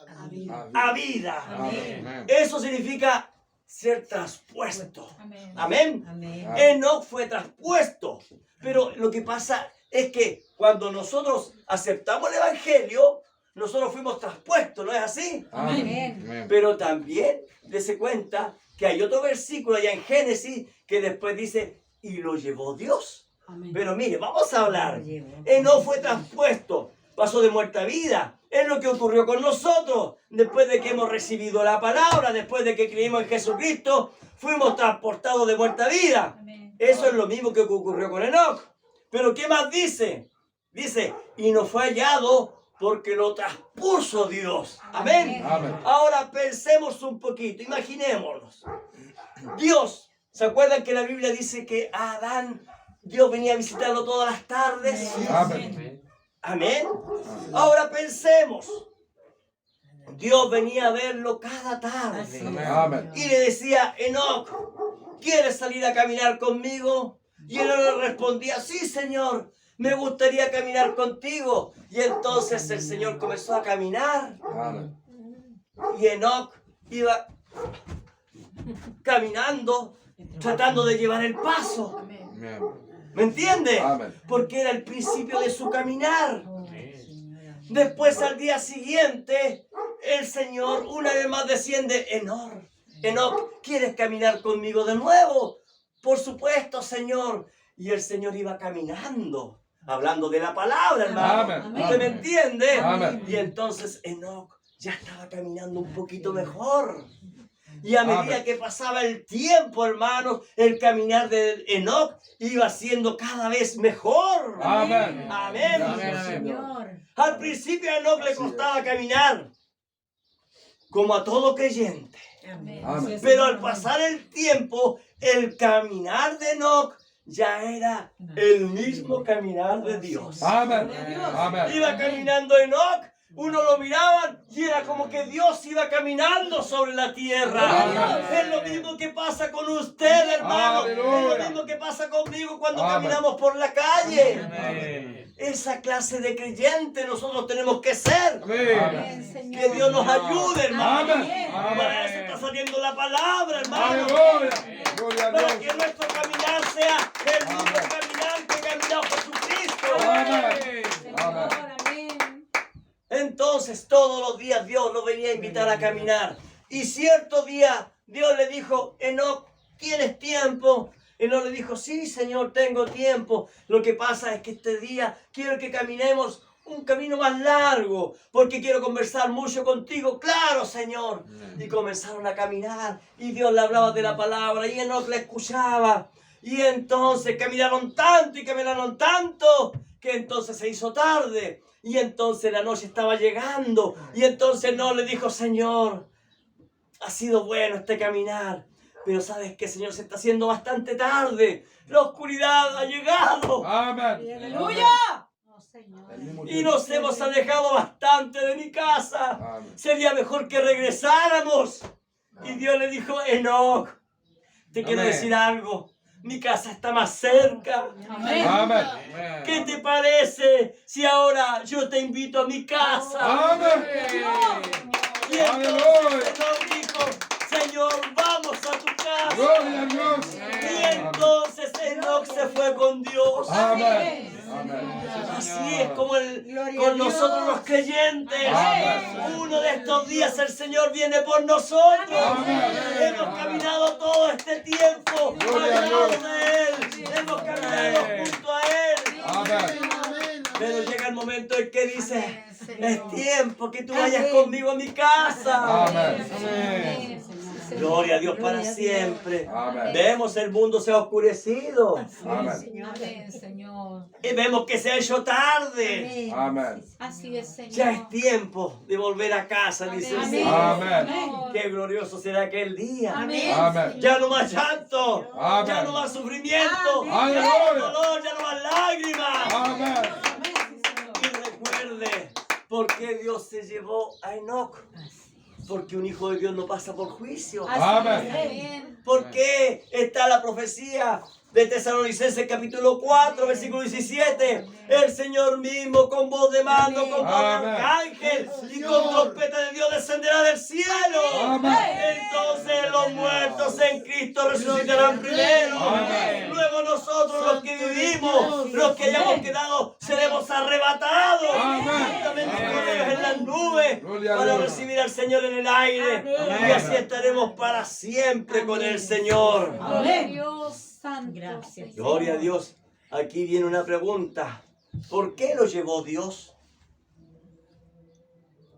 a vida. Amén. Eso significa ser traspuesto. Amén. Amén. Amén. Enoc fue traspuesto. Pero lo que pasa es que cuando nosotros aceptamos el Evangelio, nosotros fuimos traspuestos, ¿no es así? Amén. Pero también dése cuenta que hay otro versículo allá en Génesis que después dice, y lo llevó Dios. Amén. Pero mire, vamos a hablar. Lo llevó. Enoc fue traspuesto, pasó de muerte a vida. Es lo que ocurrió con nosotros. Después de que hemos recibido la palabra, después de que creímos en Jesucristo, fuimos transportados de muerte a vida. Amén. Eso es lo mismo que ocurrió con Enoc. Pero ¿qué más dice? Dice, y no fue hallado porque lo traspuso Dios. Amén. Amén. Ahora pensemos un poquito, imaginémonos. Dios, ¿se acuerdan que la Biblia dice que a Adán Dios venía a visitarlo todas las tardes? Amén. Amén. Ahora pensemos. Dios venía a verlo cada tarde. Amén. Y le decía, Enoc, ¿quieres salir a caminar conmigo? Y él le respondía, sí, Señor, me gustaría caminar contigo. Y entonces el Señor comenzó a caminar. Amén. Y Enoc iba caminando, tratando de llevar el paso. Amén. ¿Me entiende? Amén. Porque era el principio de su caminar. Oh, Señor. Después al día siguiente, el Señor una vez más desciende. Enoc, ¿quieres caminar conmigo de nuevo? Por supuesto, Señor. Y el Señor iba caminando, hablando de la palabra, hermano. Amén. ¿Usted me entiende? Amén. Y entonces Enoc ya estaba caminando un poquito mejor. Y a medida Amén. que pasaba el tiempo, hermanos, el caminar de Enoc iba siendo cada vez mejor. Amén. Amén. Gracias, Señor. Señor. Al principio a Enoc le costaba caminar, como a todo creyente. Amén. Amén. Pero al pasar el tiempo, el caminar de Enoc ya era el mismo caminar de Dios. Amén. Amén. Iba caminando Enoc, uno lo miraban y era como que Dios iba caminando sobre la tierra. Amén. Es lo mismo que pasa con usted, hermano. Es lo Aleluya. mismo que pasa conmigo cuando Amén. caminamos por la calle. Amén. Esa clase de creyente nosotros tenemos que ser. Amén. Amén, Señor. Que Dios nos ayude, hermano. Amén. Para eso está saliendo la palabra, hermano. Aleluya. Gloria a Para Dios. que nuestro caminar sea el mismo Amén. caminar que caminó Jesucristo. Amén. Señor, Amén. amén. Entonces todos los días Dios nos venía a invitar a caminar. Y cierto día Dios le dijo, Enoc, ¿tienes tiempo? Enoc le dijo, sí, Señor, tengo tiempo. Lo que pasa es que este día quiero que caminemos un camino más largo, porque quiero conversar mucho contigo. Claro, Señor. Y comenzaron a caminar y Dios le hablaba de la palabra y Enoc le escuchaba. Y entonces caminaron tanto que entonces se hizo tarde. Y entonces la noche estaba llegando. Y entonces no le dijo, Señor, ha sido bueno este caminar. Pero sabes que, Señor, se está haciendo bastante tarde. La oscuridad ha llegado. Amén. Aleluya. Oh, Señor. El mismo Y tiempo. nos hemos alejado bastante de mi casa. Amén. Sería mejor que regresáramos. Y Dios le dijo, Enoc, te quiero Amén. decir algo. Mi casa está más cerca. Amén. Amén. ¿Qué te parece si ahora yo te invito a mi casa? Amén. Y entonces Aleluya. Enoc dijo, Señor, vamos a tu casa. Gloria a Dios. Y entonces Enoc se fue con Dios. Amén. Amén. Así es como Gloria a con Dios. nosotros los creyentes. Amén. Uno de estos días el Señor viene por nosotros. Amén. Hemos caminado todo este tiempo Gloria a al lado Dios. de Él. Hemos caminado junto a Él. Amén. Pero llega el momento en que dice, Amén, Señor. es tiempo que tú vayas Amén. conmigo a mi casa. Amén. Amén. Gloria a Dios para Gloria a Dios. siempre. Amén. Vemos el mundo se ha oscurecido. Amén. Señor. Amén, Señor. Y vemos que se ha hecho tarde. Amén. Así es, Señor. Ya es tiempo de volver a casa, dice el Amén. Señor. Amén. Qué glorioso será aquel día. Amén. Amén. Ya no más llanto, Amén. ya no más sufrimiento, Amén. ya no más dolor, ya no más lágrimas. Amén. Y recuerde ¿Por qué Dios se llevó a Enoc? Porque un hijo de Dios no pasa por juicio. Amén. Amén. ¿Por qué está la profecía de Tesalonicenses capítulo 4, versículo 17? El Señor mismo con voz de mando, con voz de Amén. arcángel y con trompeta de Dios descenderá del cielo. Amén. Entonces los muertos en Cristo resucitarán primero. Amén. Luego nosotros los que vivimos, los que hayamos quedado, seremos arrebatados. Amén. Juntamente con ellos en las nubes Gloria a para Dios. recibir al Señor en el aire. Y así estaremos para siempre con el Señor. Gloria a Dios santo. Gracias. Señor. Gloria a Dios. Aquí viene una pregunta. ¿Por qué lo llevó Dios?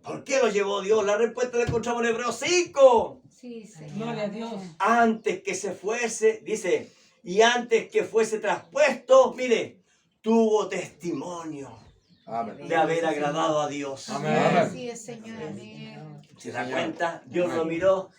¿Por qué lo llevó Dios? La respuesta la encontramos en Hebreos 5. Sí, Señor. Gloria a Dios. Antes que se fuese, dice, y antes que fuese traspuesto, mire, tuvo testimonio Amén. de haber agradado a Dios. Amén. Así es, Señor. Amén. ¿Se da cuenta? Dios lo miró.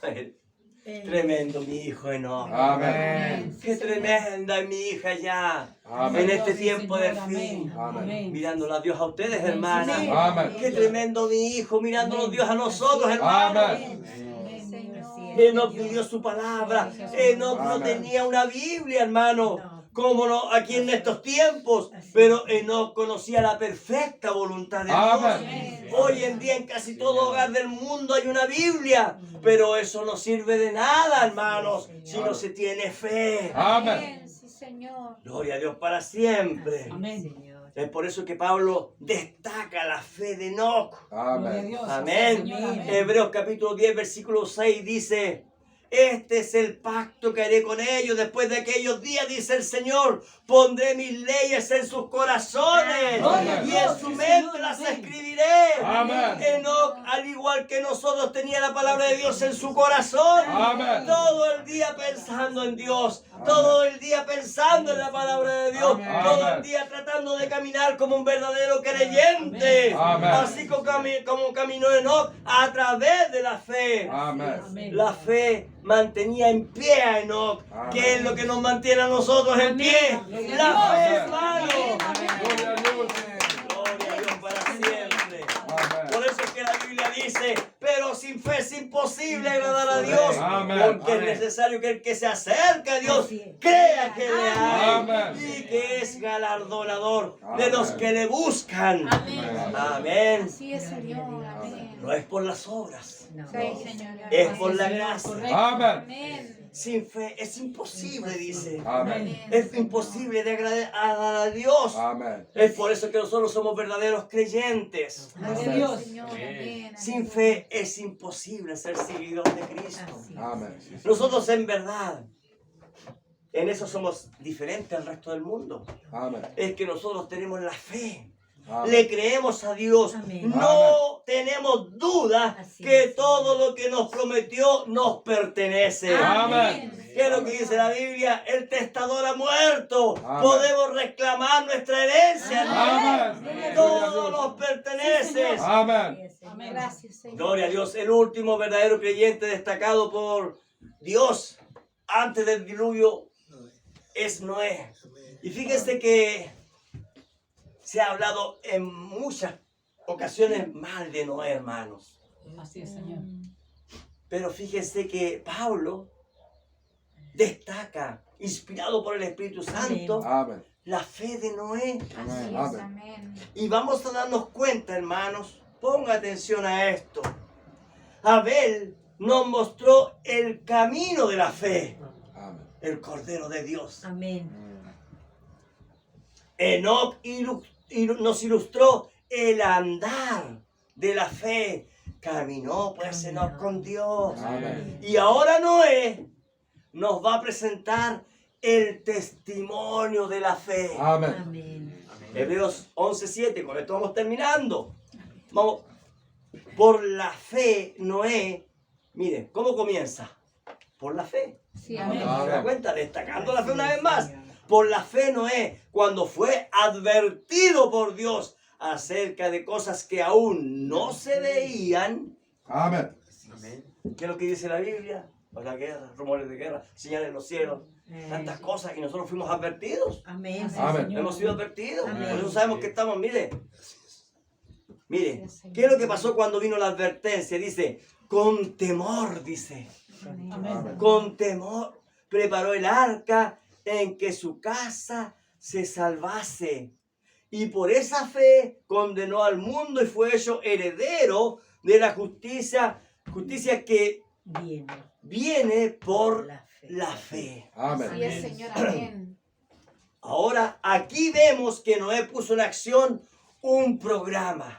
Tremendo mi hijo Enoch. Amén. Qué tremenda es mi hija ya. Amén. En este tiempo de fin. Amén. Mirándola a Dios a ustedes, hermanas. Amén. Qué tremendo mi hijo, mirándonos Dios a nosotros, hermanos. Amén. Amén, Señor. Enoch vivió su palabra. Enoch no Amén. tenía una Biblia, hermano. Como no aquí en estos tiempos. Pero Enoch conocía la perfecta voluntad de Dios. Amén. Hoy en día en casi todo hogar del mundo hay una Biblia. Pero eso no sirve de nada, hermanos, si no se tiene fe. Amén. Amén. Sí, Señor. Gloria a Dios para siempre. Amén. Es por eso que Pablo destaca la fe de Enoch. Amén. Amén. Hebreos capítulo 10, versículo 6 dice: este es el pacto que haré con ellos después de aquellos días, dice el Señor. Pondré mis leyes en sus corazones Amén. y en su mente las escribiré. Amén. Enoch, al igual que nosotros, tenía la palabra de Dios en su corazón. Amén. Todo el día pensando en Dios. Todo el día pensando en la palabra de Dios. Amén. Todo el día tratando de caminar como un verdadero creyente. Amén. Así como caminó Enoch a través de la fe. Amén. La fe mantenía en pie a Enoch, que es lo que nos mantiene a nosotros en pie. La fe, hermano. Gloria a Dios. Gloria a Dios para siempre. Amén. Por eso es que la Biblia dice, pero sin fe es imposible agradar a Dios, Amén. porque es necesario que el que se acerca a Dios crea que le hay Amén. y que es galardonador de los que le buscan. Amén. Amén. Así es, Señor. Amén. No es por las obras, Sí, Señor. es por la gracia. Amén. Amén. Sin fe es imposible, dice. Amén. Es imposible de agradar a Dios. Amén. Es por eso que nosotros somos verdaderos creyentes. Gloria a Dios. Señor. Amén. Sin fe es imposible ser seguidor de Cristo. Amén. Nosotros en verdad, en eso somos diferentes al resto del mundo. Amén. Es que nosotros tenemos la fe. Amén. Le creemos a Dios. Amén. No tenemos duda Así que es. todo lo que nos prometió nos pertenece. Amén. ¿Qué es lo que dice la Biblia? El testador ha muerto. Amén. Podemos reclamar nuestra herencia. Amén. Todo nos pertenece. Amén. Gracias, Señor. Gloria a Dios. El último verdadero creyente destacado por Dios antes del diluvio es Noé. Y fíjense que se ha hablado en muchas ocasiones mal de Noé, hermanos. Así es, Señor. Pero fíjense que Pablo destaca, inspirado por el Espíritu Santo, Amén. la fe de Noé. Así es. Amén. Amén. Y vamos a darnos cuenta, hermanos, ponga atención a esto. Abel nos mostró el camino de la fe, Amén. el Cordero de Dios. Amén. Enoc nos ilustró el andar de la fe. Caminó pues Enoc con Dios. Amén. Y ahora Noé nos va a presentar el testimonio de la fe. Amén. Amén. Hebreos 11:7, con esto vamos terminando. Vamos. Por la fe, Noé, mire, ¿cómo comienza? Por la fe. Sí, Amén. amén. ¿Se da cuenta? Destacando la fe una vez más. Por la fe, Noé, cuando fue advertido por Dios acerca de cosas que aún no se veían. Amén. ¿Qué es lo que dice la Biblia? La guerra, rumores de guerra, señales en los cielos, tantas cosas, y nosotros fuimos advertidos. Amén. Amén. Señor. Hemos sido advertidos. Amén. Por eso sabemos que estamos, mire, Mire, ¿qué es lo que pasó cuando vino la advertencia? Dice, con temor, dice. Amén. Con temor preparó el arca en que su casa se salvase. Y por esa fe condenó al mundo y fue hecho heredero de la justicia que viene por la fe. Amén. Así es, Señor, amén. Ahora, aquí vemos que Noé puso en acción un programa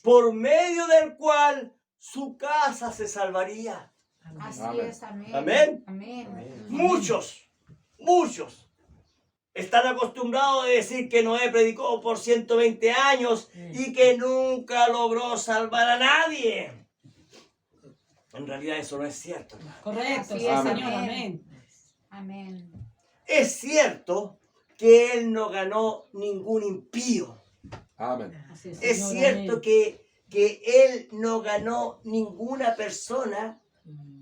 por medio del cual su casa se salvaría. Así Amén. es, amén. Amén. Amén. Muchos están acostumbrados a decir que Noé predicó por 120 años y que nunca logró salvar a nadie. En realidad eso no es cierto, hermano. Correcto, Así sí, es, Señor. amén. Amén. Amén. Es cierto que él no ganó ningún impío. Amén. Así es, Es Señor, cierto amén. que él no ganó ninguna persona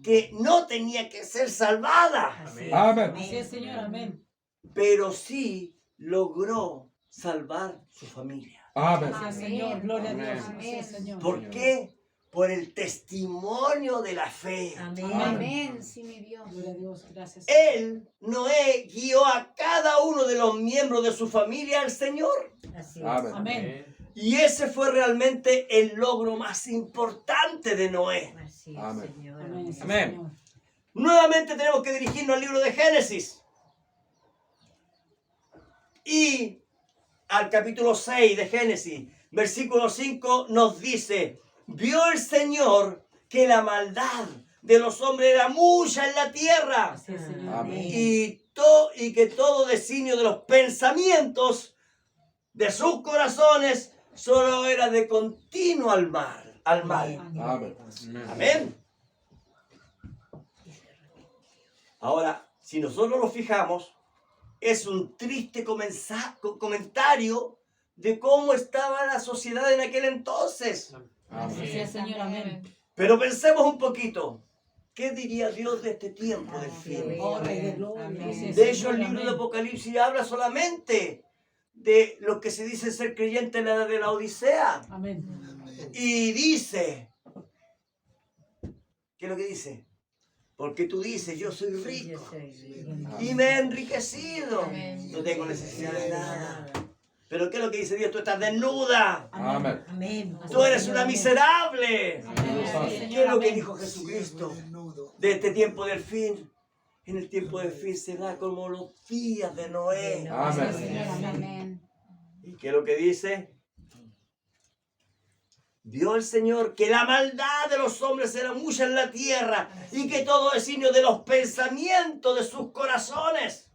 que no tenía que ser salvada. Amén. Así es, Señor, amén. Pero sí logró salvar su familia. Amén. Así es, Señor. Gloria a Dios. Amén. Así es, Señor. ¿Por qué? Por el testimonio de la fe. Amén. Sí, mi Dios. Gloria a Dios. Gracias. Él, Noé, guió a cada uno de los miembros de su familia al Señor. Amén. Amén. Y ese fue realmente el logro más importante de Noé. Amén. Amén. Sí, Amén. Señor. Nuevamente tenemos que dirigirnos al libro de Génesis. Y al capítulo 6 de Génesis, versículo 5 nos dice, vio el Señor que la maldad de los hombres era mucha en la tierra Así es, Señor. Amén. y que todo designio de los pensamientos de sus corazones solo era de continuo al mal. Amén. Amén. Ahora, si nosotros nos fijamos, es un triste comentario de cómo estaba la sociedad en aquel entonces. Así es, Señor, amén. Pero pensemos un poquito. ¿Qué diría Dios de este tiempo del fin? Oh, Rey de gloria. Así es, De hecho, el Señor, libro de amén. Apocalipsis habla solamente de lo que se dice ser creyente en la edad de la Odisea. Amén. Y dice, ¿qué es lo que dice? Porque tú dices, yo soy rico y me he enriquecido. Amén. No tengo necesidad de nada. Pero ¿qué es lo que dice Dios? Tú estás desnuda. Amén. Tú eres una miserable. Amén. Sí, ¿Qué Señor, es lo que amén. dijo Jesucristo? De este tiempo del fin. En el tiempo del fin será como los días de Noé. Así es, Amén. Señor, amén. Amén. ¿Y qué es lo que dice? Vio el Señor que la maldad de los hombres era mucha en la tierra y que todo designio de los pensamientos de sus corazones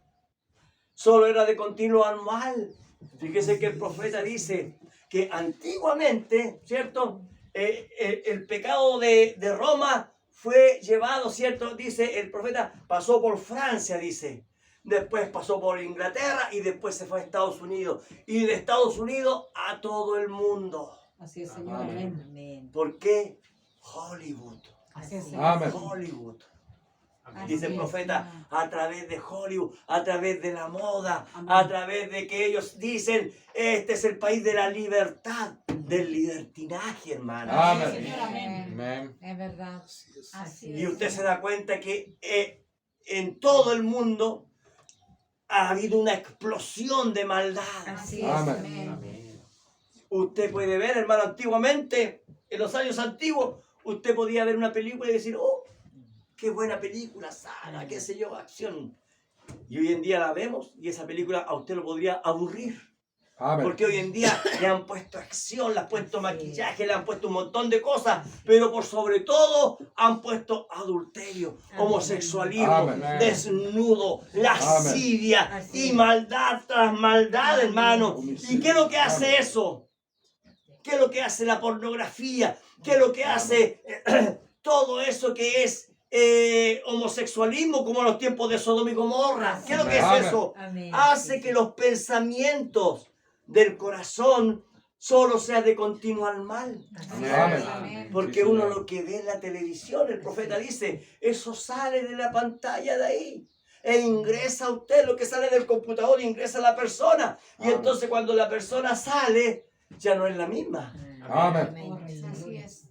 solo era de continuo al mal. Fíjese que el profeta dice que antiguamente, ¿cierto? El pecado de Roma fue llevado, ¿cierto? Dice el profeta, pasó por Francia, dice. Después pasó por Inglaterra y después se fue a Estados Unidos. Y de Estados Unidos a todo el mundo. Así es, Señor, amén. ¿Por qué? Hollywood. Así es, Señor. Amén. Hollywood. Así Dice el es, profeta, Señor. a través de Hollywood, a través de la moda, Amén. a través de que ellos dicen, este es el país de la libertad, del libertinaje, hermano. Amén. Señor, amén. Amén. Es verdad. Así es. Y usted se da cuenta que en todo el mundo ha habido una explosión de maldad. Así es. Amén. Amén. Usted puede ver, hermano, antiguamente, en los años antiguos, usted podía ver una película y decir, oh, qué buena película, sana, qué sé yo, acción. Y hoy en día la vemos y esa película a usted lo podría aburrir. Amén. Porque hoy en día le han puesto acción, le han puesto maquillaje, le han puesto un montón de cosas, pero por sobre todo han puesto adulterio, homosexualismo, Amén. desnudo, lascivia y maldad tras maldad, hermano. ¿Y qué es lo que hace eso? ¿Qué es lo que hace la pornografía? ¿Qué es lo que hace todo eso que es homosexualismo como en los tiempos de Sodoma y Gomorra? ¿Qué es lo que es Amén. eso? Hace que los pensamientos del corazón solo sea de continuo al mal. Amén. Amén. Porque uno lo que ve en la televisión, el profeta dice, eso sale de la pantalla de ahí. E ingresa a usted lo que sale del computador, ingresa a la persona. Y Amén. entonces cuando la persona sale, ya no es la misma. Amén. Así es.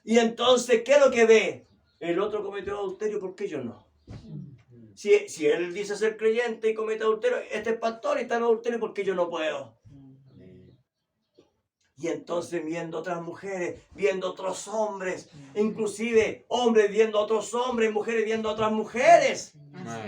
Y entonces, ¿qué es lo que ve? El otro cometió adulterio, ¿por qué yo no? Si él dice ser creyente y comete adulterio, este es pastor y está en adulterio, ¿por qué yo no puedo? Y entonces viendo otras mujeres, viendo otros hombres, inclusive hombres viendo otros hombres, mujeres viendo otras mujeres,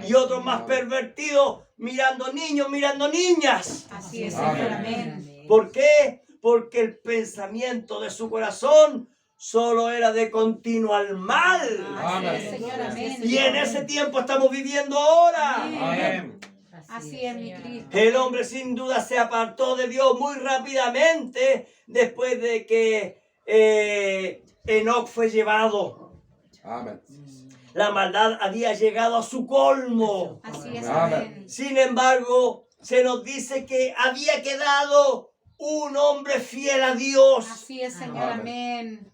y otros más pervertidos mirando niños, mirando niñas. Así es, Amén. Señor. Amén. ¿Por qué? Porque el pensamiento de su corazón solo era de continuo al mal. Así Amén. es, Señor. Amén. Y en ese tiempo estamos viviendo ahora. Amén. Así es, mi Cristo. El hombre sin duda se apartó de Dios muy rápidamente después de que Enoc fue llevado. Amén. La maldad había llegado a su colmo. Así es, Amén. amén. Sin embargo, se nos dice que había quedado un hombre fiel a Dios. Así es, Señor. Amén. Amén.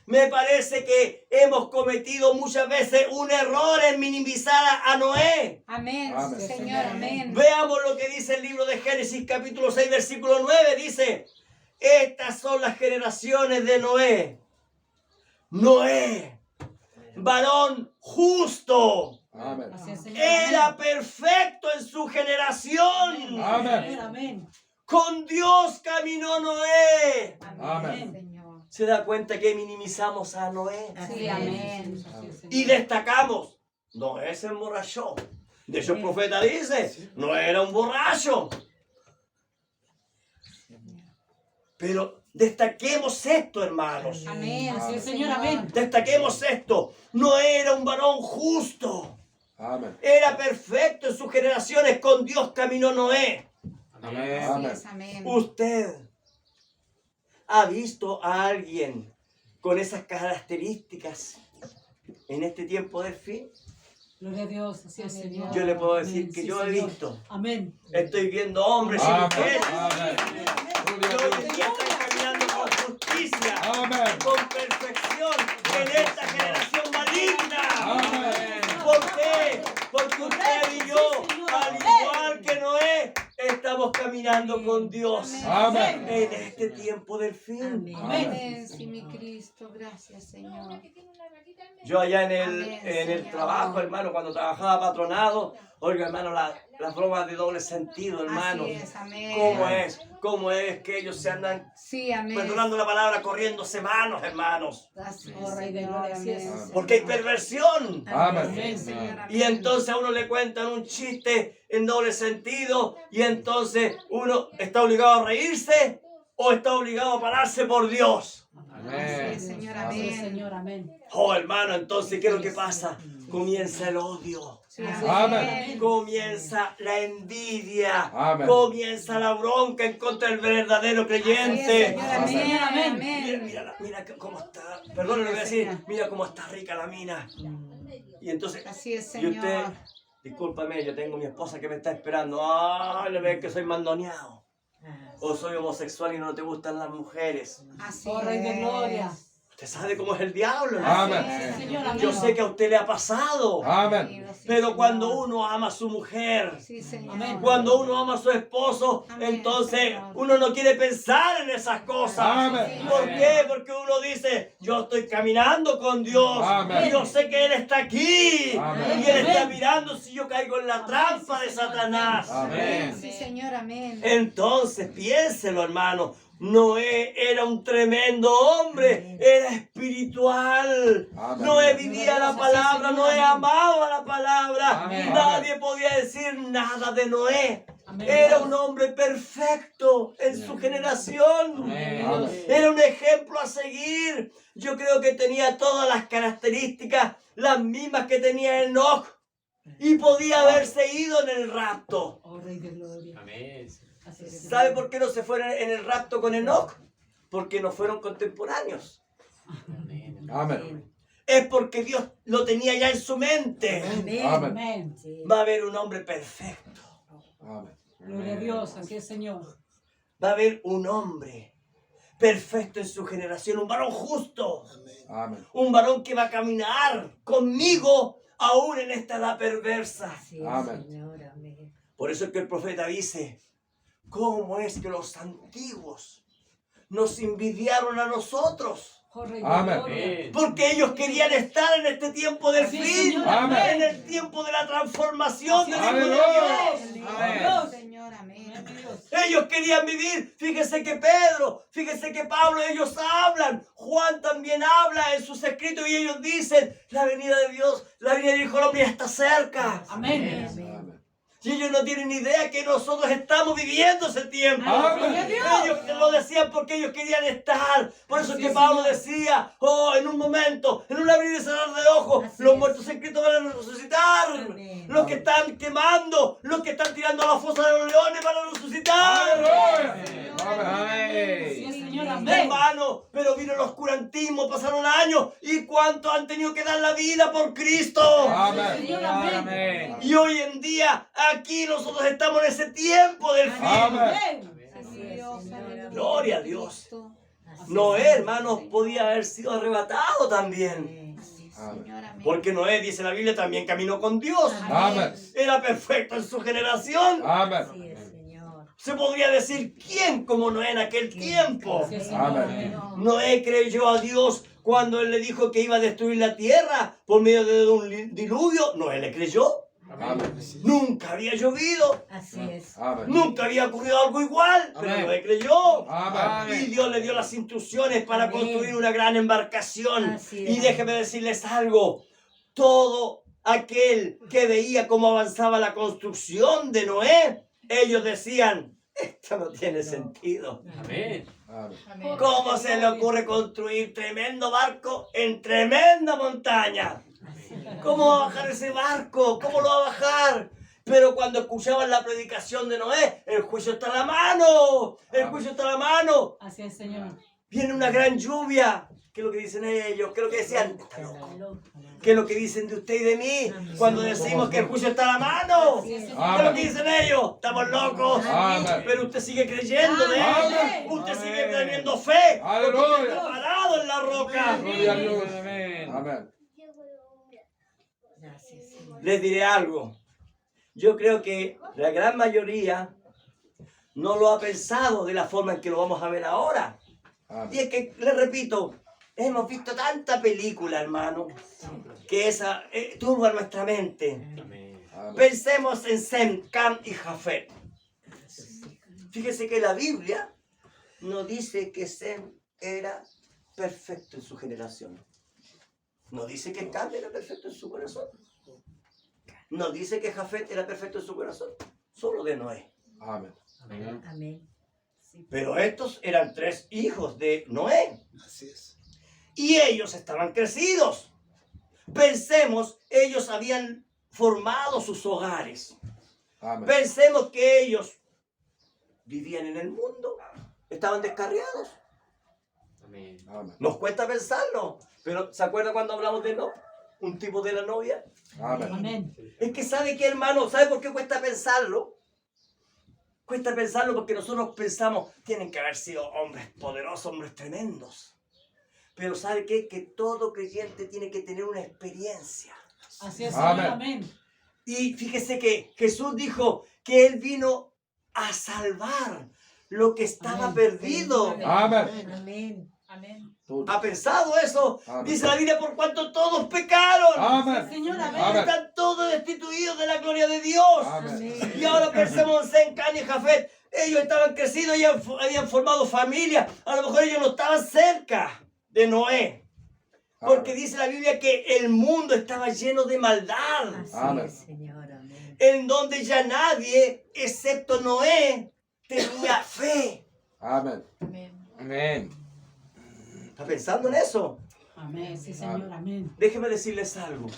Me parece que hemos cometido muchas veces un error en minimizar a Noé. Amén. Amén. Señor. Amén. Veamos lo que dice el libro de Génesis capítulo 6 versículo 9. Dice, estas son las generaciones de Noé. Noé, varón justo, Amén. era perfecto en su generación. Amén. Amén. Con Dios caminó Noé. Amén. Señor. ¿Se da cuenta que minimizamos a Noé? Sí, amén. Y destacamos, Noé se emborrachó. De hecho el profeta dice, no era un borracho. Pero destaquemos esto, hermanos. Amén. Así es, Señor. Amén. Destaquemos esto. No era un varón justo. Amén. Era perfecto en sus generaciones. Con Dios caminó Noé. Amén. Así es, amén. ¿Usted ha visto a alguien con esas características en este tiempo del fin? Gloria a Dios. Así es, Señor. Yo le puedo decir Amén. que Sí, yo he Señor. visto. Amén. Estoy viendo hombres y Amén. mujeres Amén. que hoy en día están caminando con justicia, Amén. con perfección en esta generación maligna. Amén. ¿Por qué? Porque usted y yo, al igual que Noé, estamos caminando con Dios Amén. en este tiempo del fin. Amén. Sí, mi Cristo. Gracias, Señor. Yo allá en Amén, el Señor. trabajo, hermano, cuando trabajaba patronado, oiga, hermano, las bromas de doble sentido, hermano. Así es, amén. ¿Cómo es que ellos se andan, Sí, amén. perdonando la palabra, corriéndose manos, hermanos? Así Oh, es, Rey de Señor. Gloria, así es. Amén. Porque hay perversión. Amén. Señor, amén. Y entonces a uno le cuentan un chiste en doble sentido y entonces uno está obligado a reírse o está obligado a pararse por Dios. Así es, Amén. Señor. Así es, Amén. Señor. Amén. Oh, hermano, entonces, ¿qué es lo que pasa? Comienza el odio. Sí, Amén. Comienza la envidia. Amén. Comienza la bronca en contra del verdadero Así es, creyente. Señor. Amén. Amén. Mira, mira cómo está. Perdón, lo voy a decir. Mira cómo está rica la mina. Y entonces, Así es, y usted, Señor. discúlpame, yo tengo mi esposa que me está esperando. Ay, le ven que soy mandoneado. O soy homosexual y no te gustan las mujeres. Así Oh, Rey de es. Gloria. Usted sabe cómo es el diablo, hermano. Amén. Así es, Señor, amén. Yo sé que a usted le ha pasado. Amén. Sí, Pero Señor. cuando uno ama a su mujer, Sí, Señor. Amén. cuando uno ama a su esposo, Amén, entonces Señor. uno no quiere pensar en esas cosas. Amén. ¿Por qué? Porque uno dice, yo estoy caminando con Dios. Amén. Y yo sé que Él está aquí. Amén. Y Él está mirando si yo caigo en la trampa de Satanás. Amén. Sí, Señor. Amén. Entonces, piénselo, hermano. Noé era un tremendo hombre, era espiritual. Amén. Noé vivía la palabra, Noé amaba la palabra. Amén. Nadie podía decir nada de Noé. Amén. Era un hombre perfecto en su generación. Amén. Era un ejemplo a seguir. Yo creo que tenía todas las características, las mismas que tenía Enoc. Y podía haberse ido en el rapto. Oh, Rey de Gloria. Amén. Así es, Señor. ¿Sabe por qué no se fueron en el rapto con Enoc? Porque no fueron contemporáneos. Amén. Es porque Dios lo tenía ya en su mente. Amén. Amén. Amén. Va a haber un hombre perfecto. Amén. Gloria a Dios. Así es, Señor. Va a haber un hombre perfecto en su generación. Un varón justo. Amén. Un varón que va a caminar conmigo aún en esta edad perversa. Amén. Por eso es que el profeta dice, ¿cómo es que los antiguos nos envidiaron a nosotros. Correcto. Amén. Amén. Porque ellos querían estar en este tiempo del Así es, fin, Señor. Amén. en el tiempo de la transformación del Hijo de Aleluya. Dios. Amén. Señor, amén. Ellos querían vivir. Fíjese que Pedro, fíjese que Pablo, ellos hablan. Juan también habla en sus escritos y ellos dicen, la venida de Dios, la venida del Hijo del Hombre ya está cerca. Amén. Amén. Y ellos no tienen idea que nosotros estamos viviendo ese tiempo. Amén. Ellos lo decían porque ellos querían estar. Por eso es que Sí, Pablo Señor. decía, oh, en un momento, en un abrir y cerrar de ojos, Así los es. muertos en Cristo van a resucitar. Amén. Los que están quemando, los que están tirando a la fosa de los leones van a resucitar. Aleluya. Así es, Amén. Señor. Amén. Hermano, pero vino el oscurantismo, pasaron años y cuántos han tenido que dar la vida por Cristo. Amén. Señor, amén. Y hoy en día, aquí nosotros estamos en ese tiempo del fin. Amén. Así es, Señor. Gloria a Dios. Así es. Noé, hermanos, podía haber sido arrebatado también. Así es, Amén. Señor, amén. Porque Noé, dice la Biblia, también caminó con Dios. Amén. Era perfecto en su generación. Amén. Así es, Señor. Se podría decir, ¿quién como Noé en aquel tiempo? Así es, Señor. Amén. Amén. Noé creyó a Dios cuando él le dijo que iba a destruir la tierra por medio de un diluvio. Noé le creyó. Amén. Nunca había llovido. Así es. Amén. Nunca había ocurrido algo igual. Pero Amén. Noé creyó. Amén. Y Dios le dio las instrucciones para Amén. construir una gran embarcación. Así es. Y déjeme decirles algo. Todo aquel que veía cómo avanzaba la construcción de Noé, ellos decían, esto no tiene sentido. Amén. Amén. Amén. ¿Cómo se le ocurre construir tremendo barco en tremenda montaña? ¿Cómo va a bajar ese barco? ¿Cómo lo va a bajar? Pero cuando escuchaban la predicación de Noé, el juicio está a la mano. El juicio está a la mano. Así es, Señor. Viene una gran lluvia. ¿Qué es lo que dicen ellos? ¿Qué es lo que decían? Está loco. ¿Qué es lo que dicen de usted y de mí cuando decimos que el juicio está a la mano? Así es, ¿Qué Señor. es lo que dicen ellos? Estamos locos. Amén. Pero usted sigue creyendo de él. Amén. Usted sigue Amén. teniendo fe. Aleluya. Porque está parado en la roca. Gloria a Dios. Amén. Amén. Gracias, Señor. Les diré algo. Yo creo que la gran mayoría no lo ha pensado de la forma en que lo vamos a ver ahora. Y Amén. es que, les repito, hemos visto tanta película, hermano, que esa turba nuestra mente. Amén. Amén. Pensemos en Sem, Cam y Jafet. Fíjese que la Biblia no dice que Sem era perfecto en su generación. No dice que Cam era perfecto en su corazón. No dice que Jafet era perfecto en su corazón. Solo de Noé. Amén. Amén. Amén. Pero estos eran 3 hijos de Noé. Así es. Y ellos estaban crecidos. Pensemos, ellos habían formado sus hogares. Amén. Pensemos que ellos vivían en el mundo. Estaban descarriados. Amén. Amén. Nos cuesta pensarlo. Pero ¿se acuerda cuando hablamos de no? Un tipo de la novia. Amén. Amén. Es que ¿sabe qué, hermano? ¿Sabe por qué cuesta pensarlo? Cuesta pensarlo porque nosotros pensamos, tienen que haber sido hombres poderosos, hombres tremendos. Pero ¿sabe qué? Que todo creyente tiene que tener una experiencia. Así es, Señor. Amén. Amén. Y fíjese que Jesús dijo que Él vino a salvar lo que estaba Amén. perdido. Amén. Amén. Amén. Tú. ¿Ha pensado eso? Amén. Dice la Biblia, por cuanto todos pecaron. Amén. Señor, amén. Amén. Están todos destituidos de la gloria de Dios. Amén. Y ahora pensemos en Sem, Cam y Jafet. Ellos estaban crecidos y habían formado familia. A lo mejor ellos no estaban cerca de Noé. Porque dice la Biblia que el mundo estaba lleno de maldad. Así Amén. es, Señor. Amén. En donde ya nadie, excepto Noé, tenía fe. Amén. Amén. Amén. ¿Está pensando en eso? Amén. Sí, Señor. Amén. Déjeme decirles algo.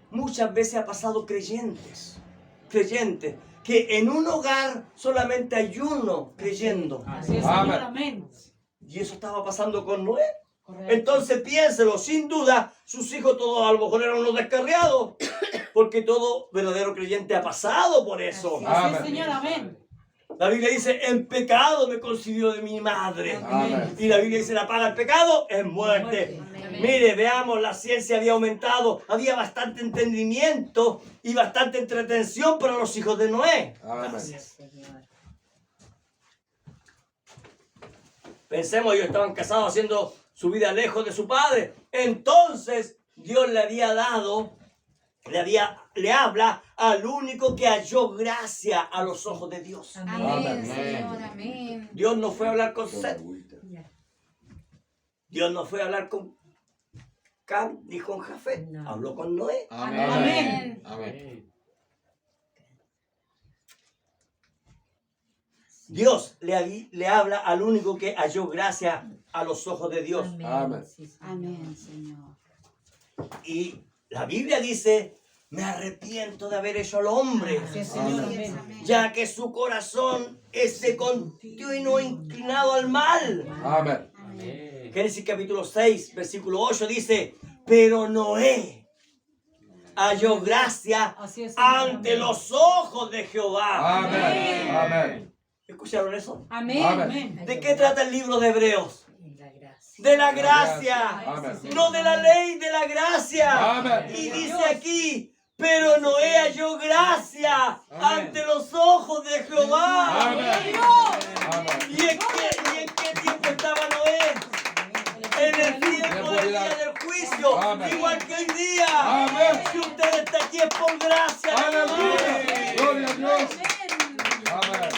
Muchas veces ha pasado creyentes, que en un hogar solamente hay uno creyendo. Así es, Amén. Señor. Amén. Y eso estaba pasando con Noé. Correcto. Entonces piénselo, sin duda, sus hijos todos a lo mejor eran unos descarriados, porque todo verdadero creyente ha pasado por eso. Así es, Amén. Señor. Amén. La Biblia dice, en pecado me concibió de mi madre. Amén. Y la Biblia dice, la paga del pecado es muerte. Amén. Mire, veamos, la ciencia había aumentado, había bastante entendimiento y bastante entretención para los hijos de Noé. Amén. Gracias, Señor. Pensemos, ellos estaban casados haciendo su vida lejos de su padre. Entonces Dios le había dado, le habla al único que halló gracia a los ojos de Dios. Amén, Señor, amén. Dios no fue a hablar con Seth. Ya. Dios no fue a hablar con Cam ni con Jafet. No. Habló con Noé. Amén. Amén. Dios le habla al único que halló gracia a los ojos de Dios. Amén. Sí, Señor. Amén, Señor. Y la Biblia dice, me arrepiento de haber hecho al hombre, Sí, Señor. Así es, Amén. amén. ya que su corazón es de continuo inclinado al mal. Amén. Amén. Génesis capítulo 6, versículo 8 dice, pero Noé halló gracia Así es, Señor. ante los ojos de Jehová. Amén. Amén. ¿Escucharon eso? Amén. Amén. Amén. ¿De qué trata el libro de Hebreos? Y la gracia. De la gracia, Amén. no de la ley, de la gracia. Amén. Y dice aquí, pero Noé halló gracia ante los ojos de Jehová. Amén. Amén. ¿Y en qué tiempo estaba Noé? En el tiempo del día del juicio, Amén. igual que hoy día. Amén. Si usted está aquí es por gracia. nada más. Aleluya. Gloria a Dios. Amén.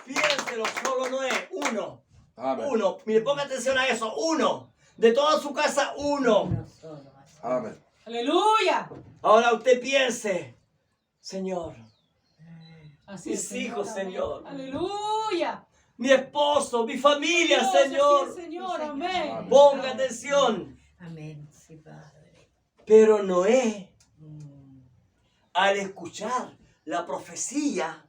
Piénselo, solo Noé, uno. Amén. Uno, mire, ponga atención a eso, uno. De toda su casa, uno. Uno solo. Así. Amén. Aleluya. Ahora usted piense, Señor, Así mis hijos, Amén. Señor, Aleluya. mi esposo, mi familia, Dios, Señor. así es, Señor. Amén. Ponga atención. Amén. Sí, Padre. Pero Noé, Mm. al escuchar la profecía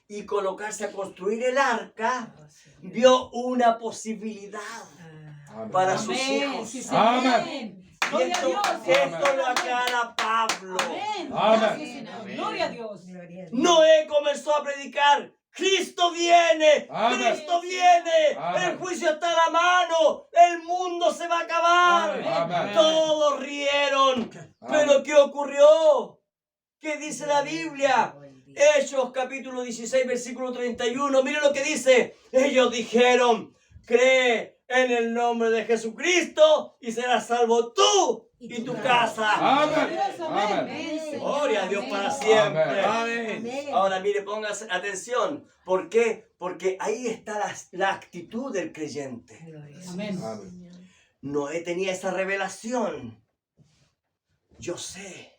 y colocarse a construir el arca, Oh, Señor. vio una posibilidad Ah. Amén. para sus Amén. hijos. Sí, Amén. Amén. Y Gloria a esto, Dios. esto lo aclara Pablo. Amén. Amén. Gracias, Señor. Gloria a Dios. Gloria a Dios. Noé comenzó a predicar. Cristo viene, Amén. Cristo viene, Amén. el juicio está a la mano, el mundo se va a acabar. Amén. Todos rieron, pero ¿qué ocurrió? ¿Qué dice la Biblia? Hechos capítulo 16, versículo 31, mire lo que dice. Ellos dijeron, cree en el nombre de Jesucristo y serás salvo tú y tu casa. Amén. Amén. Amén, Señor. Gloria a Dios para Amén. siempre. Amén. Amén. Ahora mire, póngase atención. ¿Por qué? Porque ahí está la actitud del creyente. Gloria a Amén. Dios. Amén. Noé tenía esa revelación. Yo sé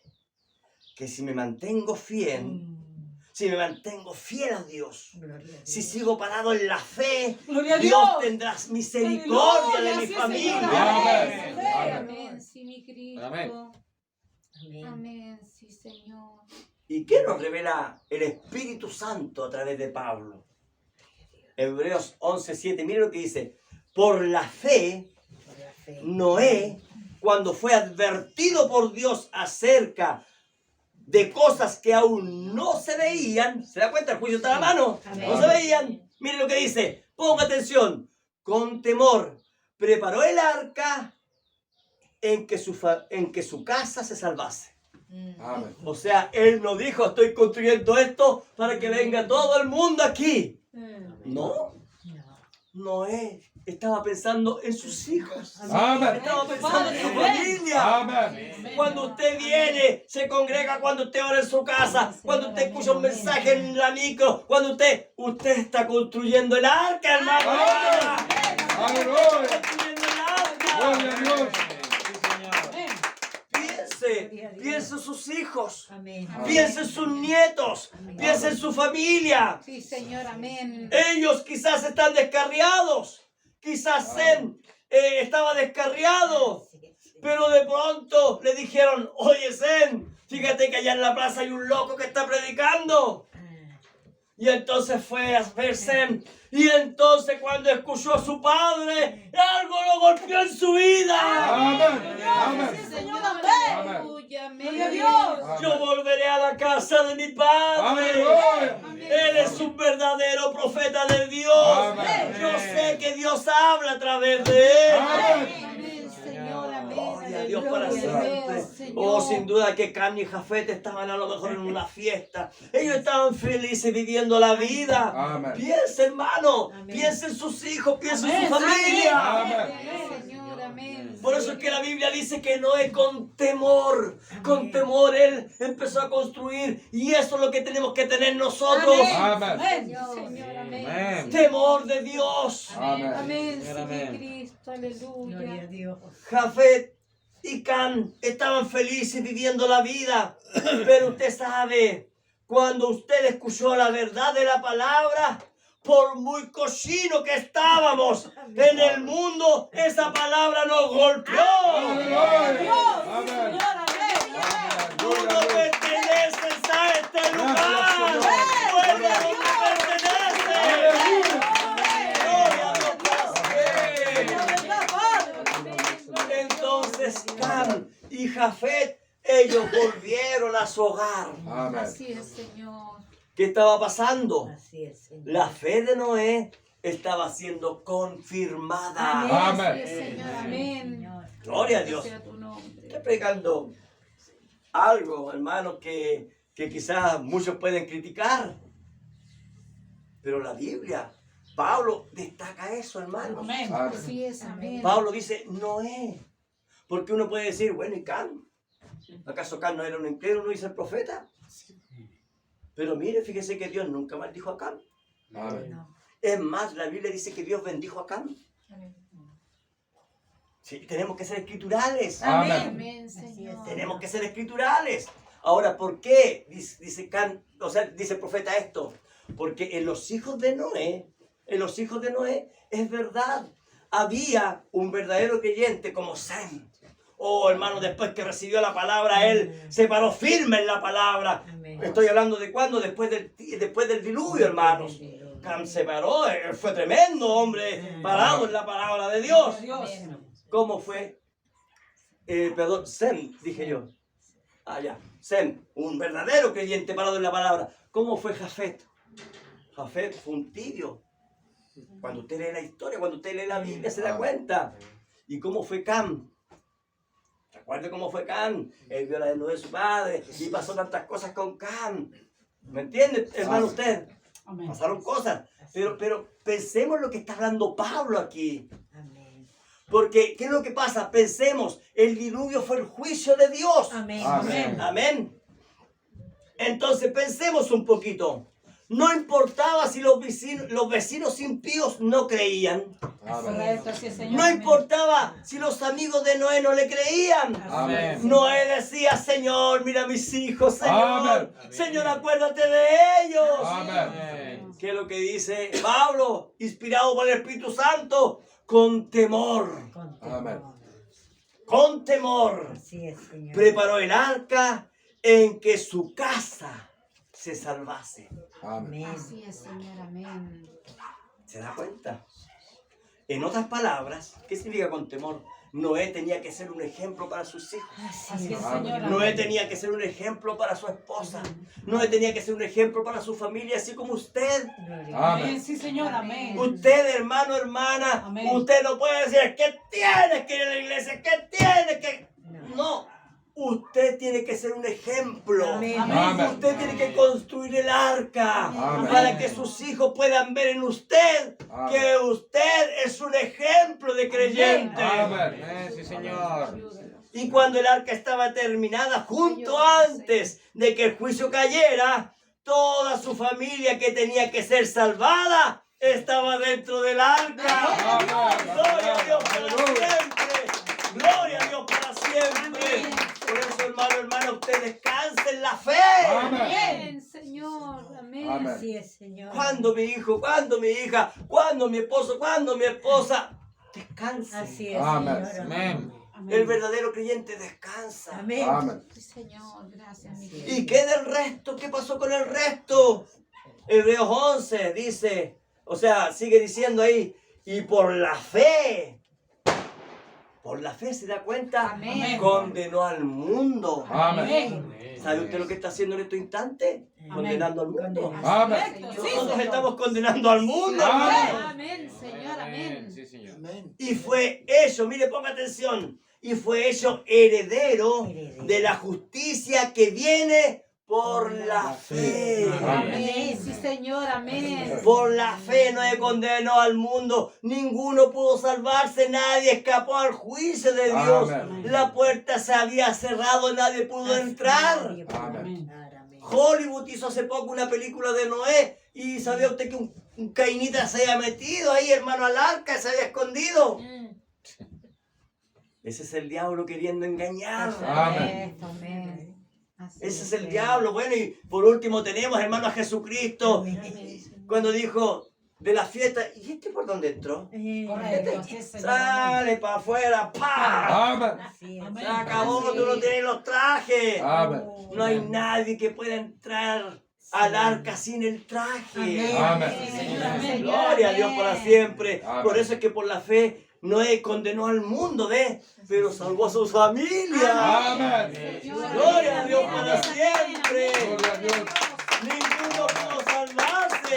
que si me mantengo fiel, Mm. si me mantengo fiel a Dios, Gloria a Dios. si sigo parado en la fe, Gloria a Dios Dios. tendrá misericordia de Aleluya, mi sí, familia. Señor. Amén. Amén. Amén, sí, mi Cristo. Amén. Amén. Amén, sí, Señor. ¿Y qué nos revela el Espíritu Santo a través de Pablo? Hebreos 11:7, mire lo que dice. Por la fe, Por la fe. Noé, cuando fue advertido por Dios acerca de cosas que aún no se veían, ¿se da cuenta? El juicio está a la mano, Amén. no se veían. Mire lo que dice, ponga atención, con temor preparó el arca en que su casa se salvase. Mm. Amén. O sea, él no dijo, estoy construyendo esto para que venga todo el mundo aquí. Mm. No, No. Noé estaba pensando en sus hijos. Amén. Estaba pensando en su Amén. familia. Amén. Cuando usted viene, se congrega, cuando usted ora en su casa, cuando usted escucha un mensaje en la micro, cuando usted está construyendo el arca, hermano. Aleluya. Construyendo el arca. Gloria a Dios. Amén. Piense en sus hijos, Amén. piense en sus nietos, piense en su familia. Sí, Señor, amén. Ellos quizás están descarriados, quizás Zen estaba descarriado, pero de pronto le dijeron, oye Zen, fíjate que allá en la plaza hay un loco que está predicando. Y entonces fue a ver Zen, y entonces cuando escuchó a su padre, algo lo golpeó en su vida. Amén. Sí, Amén. Señor. Amén. Aleluya, amén. Gloria a Dios. Yo volveré a la casa de mi padre. Aleluya. Él es un verdadero profeta de Dios. Amén. Yo sé que Dios habla a través de él. Amén. Amén, Señor, amén. Gloria a Dios para Aleluya. Amén, Oh, Señor. sin duda que Cam y Jafet estaban a lo mejor en una fiesta. Ellos estaban felices viviendo la vida. Amén. Piensa, hermano. Piensa en sus hijos, piensa en su familia. Amén. Señor, amén. Por eso es que la Biblia dice que Noé con temor él empezó a construir. Y eso es lo que tenemos que tener nosotros. Amén. Señor, amén. Amén. Temor de Dios. Amén. Amén, Señor, Señor amén. Cristo, Gloria a aleluya. Dios. Jafet y Cam estaban felices viviendo la vida. Pero usted sabe, cuando usted escuchó la verdad de la palabra, por muy cochino que estábamos en el mundo, esa palabra nos golpeó. Amén. Señor, amén. Tú no perteneces a este lugar. Vuelve a donde perteneces. Gloria a Dios por siempre. Entonces Cam y Jafet, ellos volvieron a su hogar. Amén. Así es, Señor. ¿Qué estaba pasando? Así es, Señor. La fe de Noé estaba siendo confirmada. Amén. Así es, Señor, amén. Señor. Gloria a Dios. Sea tu nombre. Estoy predicando algo, hermano, que quizás muchos pueden criticar. Pero la Biblia, Pablo destaca eso, hermano. Amén. Amén. Así es, amén. Pablo dice Noé. Porque uno puede decir, bueno, ¿y Cam? ¿Acaso Cam no era un incrédulo, no hizo el profeta? Pero mire, fíjese que Dios nunca maldijo a Cam. Amén. No. Es más, la Biblia dice que Dios bendijo a Cam. Sí, tenemos que ser escriturales. Amén. Amén, Así es, Señor. Tenemos que ser escriturales. Ahora, ¿por qué dice Cam, o sea, dice el profeta esto? Porque en los hijos de Noé, es verdad, había un verdadero creyente como Sem. Oh, hermano, después que recibió la palabra, él se paró firme en la palabra. Amén. Estoy hablando de cuándo, después del diluvio, hermanos. Cam se paró, él fue tremendo hombre, parado en la palabra de Dios. Dios. ¿Cómo fue? Perdón, Sem, dije yo. Ah, ya. Sem, un verdadero creyente parado en la palabra. ¿Cómo fue Jafet? Jafet fue un tibio. Cuando usted lee la historia, cuando usted lee la Biblia, se da cuenta. ¿Y cómo fue Cam? ¿Recuerda cómo fue Cam? Él vio la desnudez de su padre y pasó tantas cosas con Cam. ¿Me entiende, hermano, usted? Amén. Pasaron cosas. Pero pensemos lo que está hablando Pablo aquí. Amén. Porque, ¿qué es lo que pasa? Pensemos, el diluvio fue el juicio de Dios. Amén. Amén. Amén. Entonces pensemos un poquito. No importaba si los vecinos impíos no creían. Amén. Correcto, así es, Señor. No Amén. importaba si los amigos de Noé no le creían. Amén. Noé decía, Señor, mira a mis hijos, Señor. Amén. Señor, acuérdate de ellos. Amén. ¿Qué es lo que dice Pablo, inspirado por el Espíritu Santo? Con temor, Con Amén. temor. con temor. Así es, Señor. Preparó el arca en que su casa se salvase. Amén. Amén. Así es, Señor, amén. ¿Se da cuenta? En otras palabras, ¿qué significa con temor? Noé tenía que ser un ejemplo para sus hijos. Así Así es. es, Amén. Señor. Noé Amén. tenía que ser un ejemplo para su esposa. Noé tenía que ser un ejemplo para su familia, así como usted. Gloria a Amén. Amén. Sí, Señor. Amén. Usted, hermano, hermana, Amén. usted no puede decir que tienes que ir a la iglesia, que tienes que... Dios. No, usted tiene que ser un ejemplo. Amén. Amén. Usted tiene que construir el arca Amén. para que sus hijos puedan ver en usted Amén. que usted es un ejemplo de creyente. Amén. Sí, Señor. Y cuando el arca estaba terminada, justo antes de que el juicio cayera, toda su familia que tenía que ser salvada estaba dentro del arca. Amén. Gloria a Dios para siempre. Gloria a Dios para siempre. Por eso, hermano, usted descanse en la fe. Amén. Amén, Señor, amén. Amén. Así es, Señor. Cuando mi hijo, cuando mi hija, cuando mi esposo, cuando mi esposa, descanse. Así es, Amén. Señor. Amén. El verdadero creyente descansa. Amén. Amén. Sí, Señor, gracias, mi Así Dios. es. ¿Y qué del resto? ¿Qué pasó con el resto? Hebreos 11 dice, o sea, sigue diciendo ahí, y por la fe se da cuenta, Amén. condenó al mundo. Amén. ¿Sabe usted lo que está haciendo en estos instantes? Condenando al mundo. Condenando. Amén. Correcto. Sí, Nosotros Señor. estamos condenando al mundo. Amén. hermano. Amén, Señor, amén. Sí, Señor. Y fue eso, mire, ponga atención. y fue hecho heredero de la justicia que viene por la fe. Amén. Sí, Señor. Amén. Por la fe no condenó al mundo. Ninguno pudo salvarse. Nadie escapó al juicio de Dios. Amén. La puerta se había cerrado. Nadie pudo entrar. Amén. Hollywood hizo hace poco una película de Noé. ¿Y sabía usted que un cainita se había metido ahí, hermano, al arca? Se había escondido. Ese es el diablo queriendo engañar. Amén. Amén. Así Ese es el diablo. Bueno, y por último tenemos, hermano, a Jesucristo. Cuando dijo de la fiesta, ¿y este por dónde entró? Correcto. Sí, Señor. Sale para afuera, ¡pah! Amén. Se acabó, tú no tienes los trajes. Amén. No hay nadie que pueda entrar al arca sin el traje. Amén. Gloria a Dios para siempre. Amén. Por eso es que por la fe Noé condenó al mundo, ¿ves? Pero salvó a su familia. Amén. Gloria a Dios para siempre. Gloria a Dios. Ninguno pudo salvarse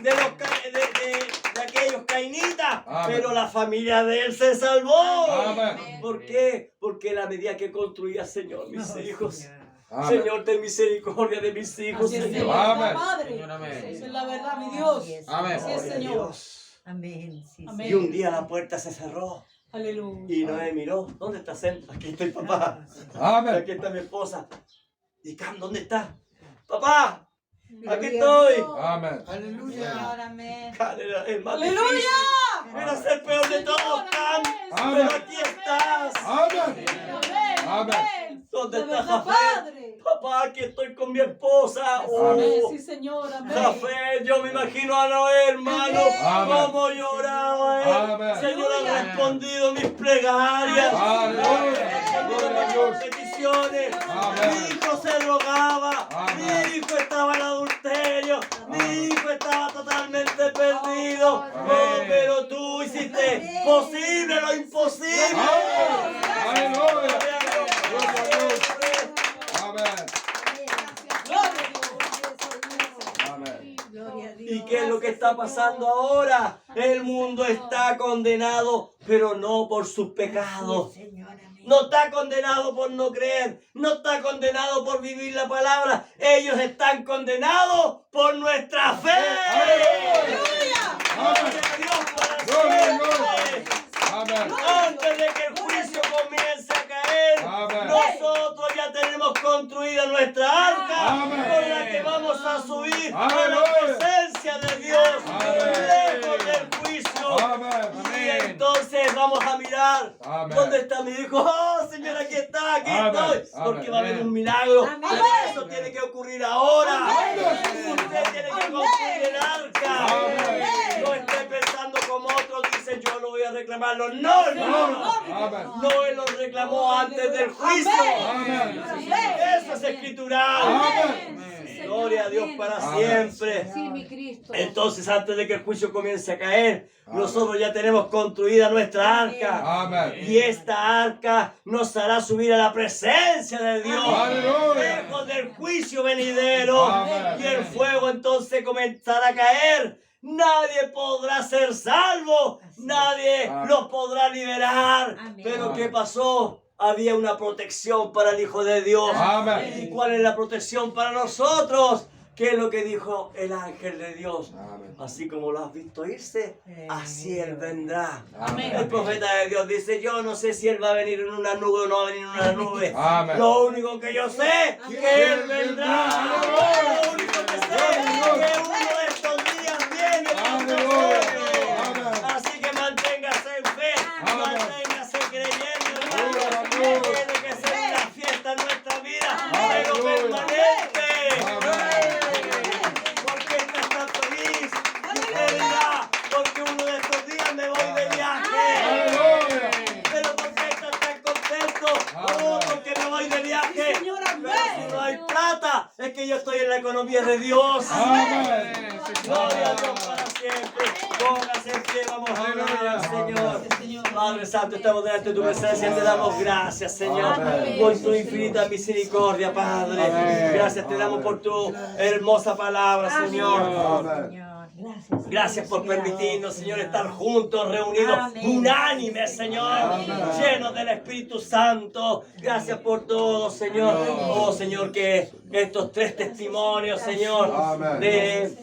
de aquellos cainitas, Amén. pero la familia de él se salvó. Amén. ¿Por qué? Porque la medida que construía, Señor, mis hijos. Amén. Señor, ten misericordia de mis hijos, Así es, Señor. Señor. Amén. Padre. Señor, amén. Esa es la verdad, mi Dios. Amén. Así es, Gloria a Señor. Dios. Amén. Sí, Amén. Y un día la puerta se cerró Aleluya. y Noé miró. ¿Dónde está Sem? Aquí estoy, papá. Amén. Aquí está mi esposa. ¿Y Cam, dónde está? Papá, aquí estoy. Amén. Señor. Amén. Can, el más ¡Aleluya! difícil. Era ser peor de todos, Cam. Amén. Pero aquí estás. Amén. Amén. Amén. ¿Dónde De está verdad, Jafé? Padre. Papá, aquí estoy con mi esposa. Amén. Sí, Señor. Amén. Jafé, yo me imagino a Noé, hermano, Amén. cómo lloraba él. Amén. Señor, ha respondido mis plegarias. Aleluya. Gloria a Dios. Peticiones. Amén. Mi hijo se drogaba. Amén. Mi hijo estaba en adulterio. Mi hijo estaba totalmente perdido. Amén. Oh, pero tú hiciste posible lo imposible. Amén. Aleluya. Gloria a Dios. Amén. Amén. ¿Y qué es lo que está pasando ahora? El mundo está condenado, pero no por sus pecados. No está condenado por no creer. No está condenado por vivir la palabra. Ellos están condenados por nuestra fe. ¡Aleluya! Gloria a Dios para Gloria a Dios. siempre. Amén. Antes de que el juicio comience a caer, Amén. nosotros ya tenemos construida nuestra arca Amén. con la que vamos a subir a la Aleluya. presencia de Dios, Amén. lejos del juicio. Amén. Y entonces vamos a mirar, Amén. ¿dónde está mi hijo? Oh, Señor, aquí está, aquí Amén. estoy. Porque Amén. va a haber un milagro. Amén. Pero eso tiene que ocurrir ahora. Usted tiene que construir el arca. Amén. No esté pensando como otros dicen, yo lo voy a reclamarlo. No, hermano. Amén. No, él lo reclamó antes del juicio. Amén. Eso es escritural. Amén. Gloria a Dios para Amén. siempre. Sí, mi Cristo. Entonces, antes de que el juicio comience a caer, nosotros ya tenemos construida nuestra arca. Amén. Y esta arca nos hará subir a la presencia de Dios. Aleluya. Lejos del juicio venidero. Amén. Y el fuego entonces comenzará a caer. Nadie podrá ser salvo. Nadie Amén. los podrá liberar. Amén. Pero ¿qué Amén. pasó? Había una protección para el Hijo de Dios. Amén. ¿Y cuál es la protección para nosotros? ¿Qué es lo que dijo el ángel de Dios? Amén. Así como lo has visto irse, así Él vendrá. Amén. El profeta de Dios dice, yo no sé si Él va a venir en una nube o no va a venir en una nube. Amén. Lo único que yo sé es que Él vendrá. Lo único que sé es que uno de estos días viene con nosotros. Amén. Así que manténgase en fe, Amén. manténgase creyendo, hermano. Gloria a Dios. Tiene que ser una fiesta en nuestra vida, pero Aleluya. permanente. Amén. Porque estás tan feliz. Y usted dirá, porque uno de estos días me voy de viaje. Aleluya. Pero porque estás tan contento. Oh, porque me voy de viaje. Señor, Pero si no hay plata, es que yo estoy en la economía de Dios. Amén. Gloria a Dios para siempre. Póngase en pie, vamos a orar al Señor. Padre Santo, estamos delante de tu presencia y te damos gracias, Señor, Amén. por tu infinita misericordia, Padre. Amén. Gracias te damos por tu hermosa palabra, Señor. Amén. Señor. Gracias por permitirnos, Señor, estar juntos, reunidos, unánimes, Señor, llenos del Espíritu Santo. Gracias por todo, Señor. Oh, Señor, que estos 3 testimonios, Señor, de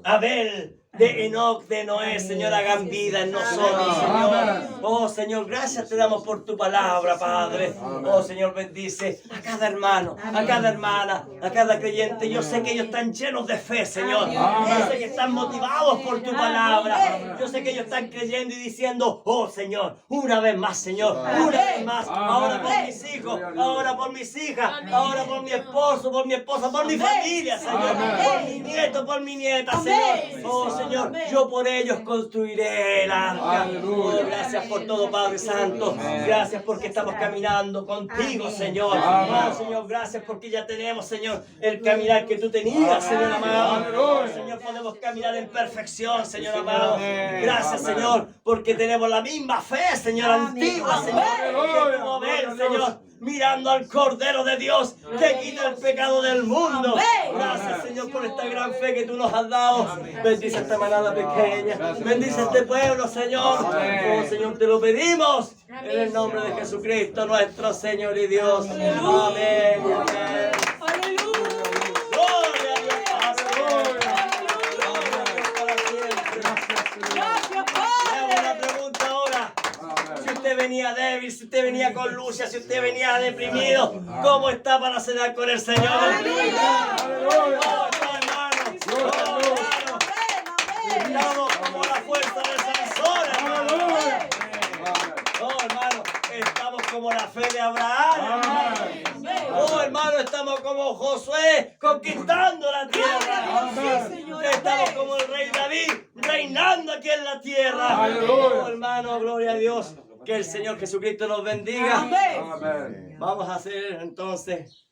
Abel, de Enoc, de Noé, Señor, hagan vida en nosotros, Señor. Oh, Señor, gracias te damos por tu palabra, Padre. Oh, Señor, bendice a cada hermano, a cada hermana, a cada creyente. Yo sé que ellos están llenos de fe, Señor. Yo sé que están motivados por tu palabra. Yo sé que ellos están creyendo y diciendo, oh, Señor, una vez más, Señor, una vez más. Ahora por mis hijos, ahora por mis hijas, ahora por mi esposo, por mi esposa, por mi familia, Señor. Por mi nieto, por mi nieta, Señor. Oh, Señor, yo por ellos construiré el arca. Oh, gracias por todo, Padre Santo. Gracias porque estamos caminando contigo, Señor. Oh, Señor, gracias porque ya tenemos, Señor, el caminar que tú tenías, Señor amado. Oh, Señor, podemos caminar en perfección, Señor amado. Gracias, Señor, porque tenemos la misma fe, Señor, antigua, Señor, que tuvo Abel, Señor, mirando al Cordero de Dios que quita el pecado del mundo. Gracias, Señor, por esta gran fe que tú nos has dado. Bendice esta manada pequeña. Bendice este pueblo, Señor. Oh, Señor, te lo pedimos en el nombre de Jesucristo, nuestro Señor y Dios. Amén. Amén. Gloria a Dios, Padre. Gloria a Dios para siempre. Le hago una pregunta ahora. Si usted venía débil, si usted venía con lucha, si usted venía deprimido, ¿cómo está para cenar con el Señor? Estamos como la fuerza de Sansón, hermano. Oh, hermano, estamos como la fe de Abraham, hermano. Oh, hermano, estamos como Josué conquistando la tierra. Estamos como el rey David reinando aquí en la tierra. Oh, hermano, gloria a Dios. Que el Señor Jesucristo nos bendiga. Vamos a hacer entonces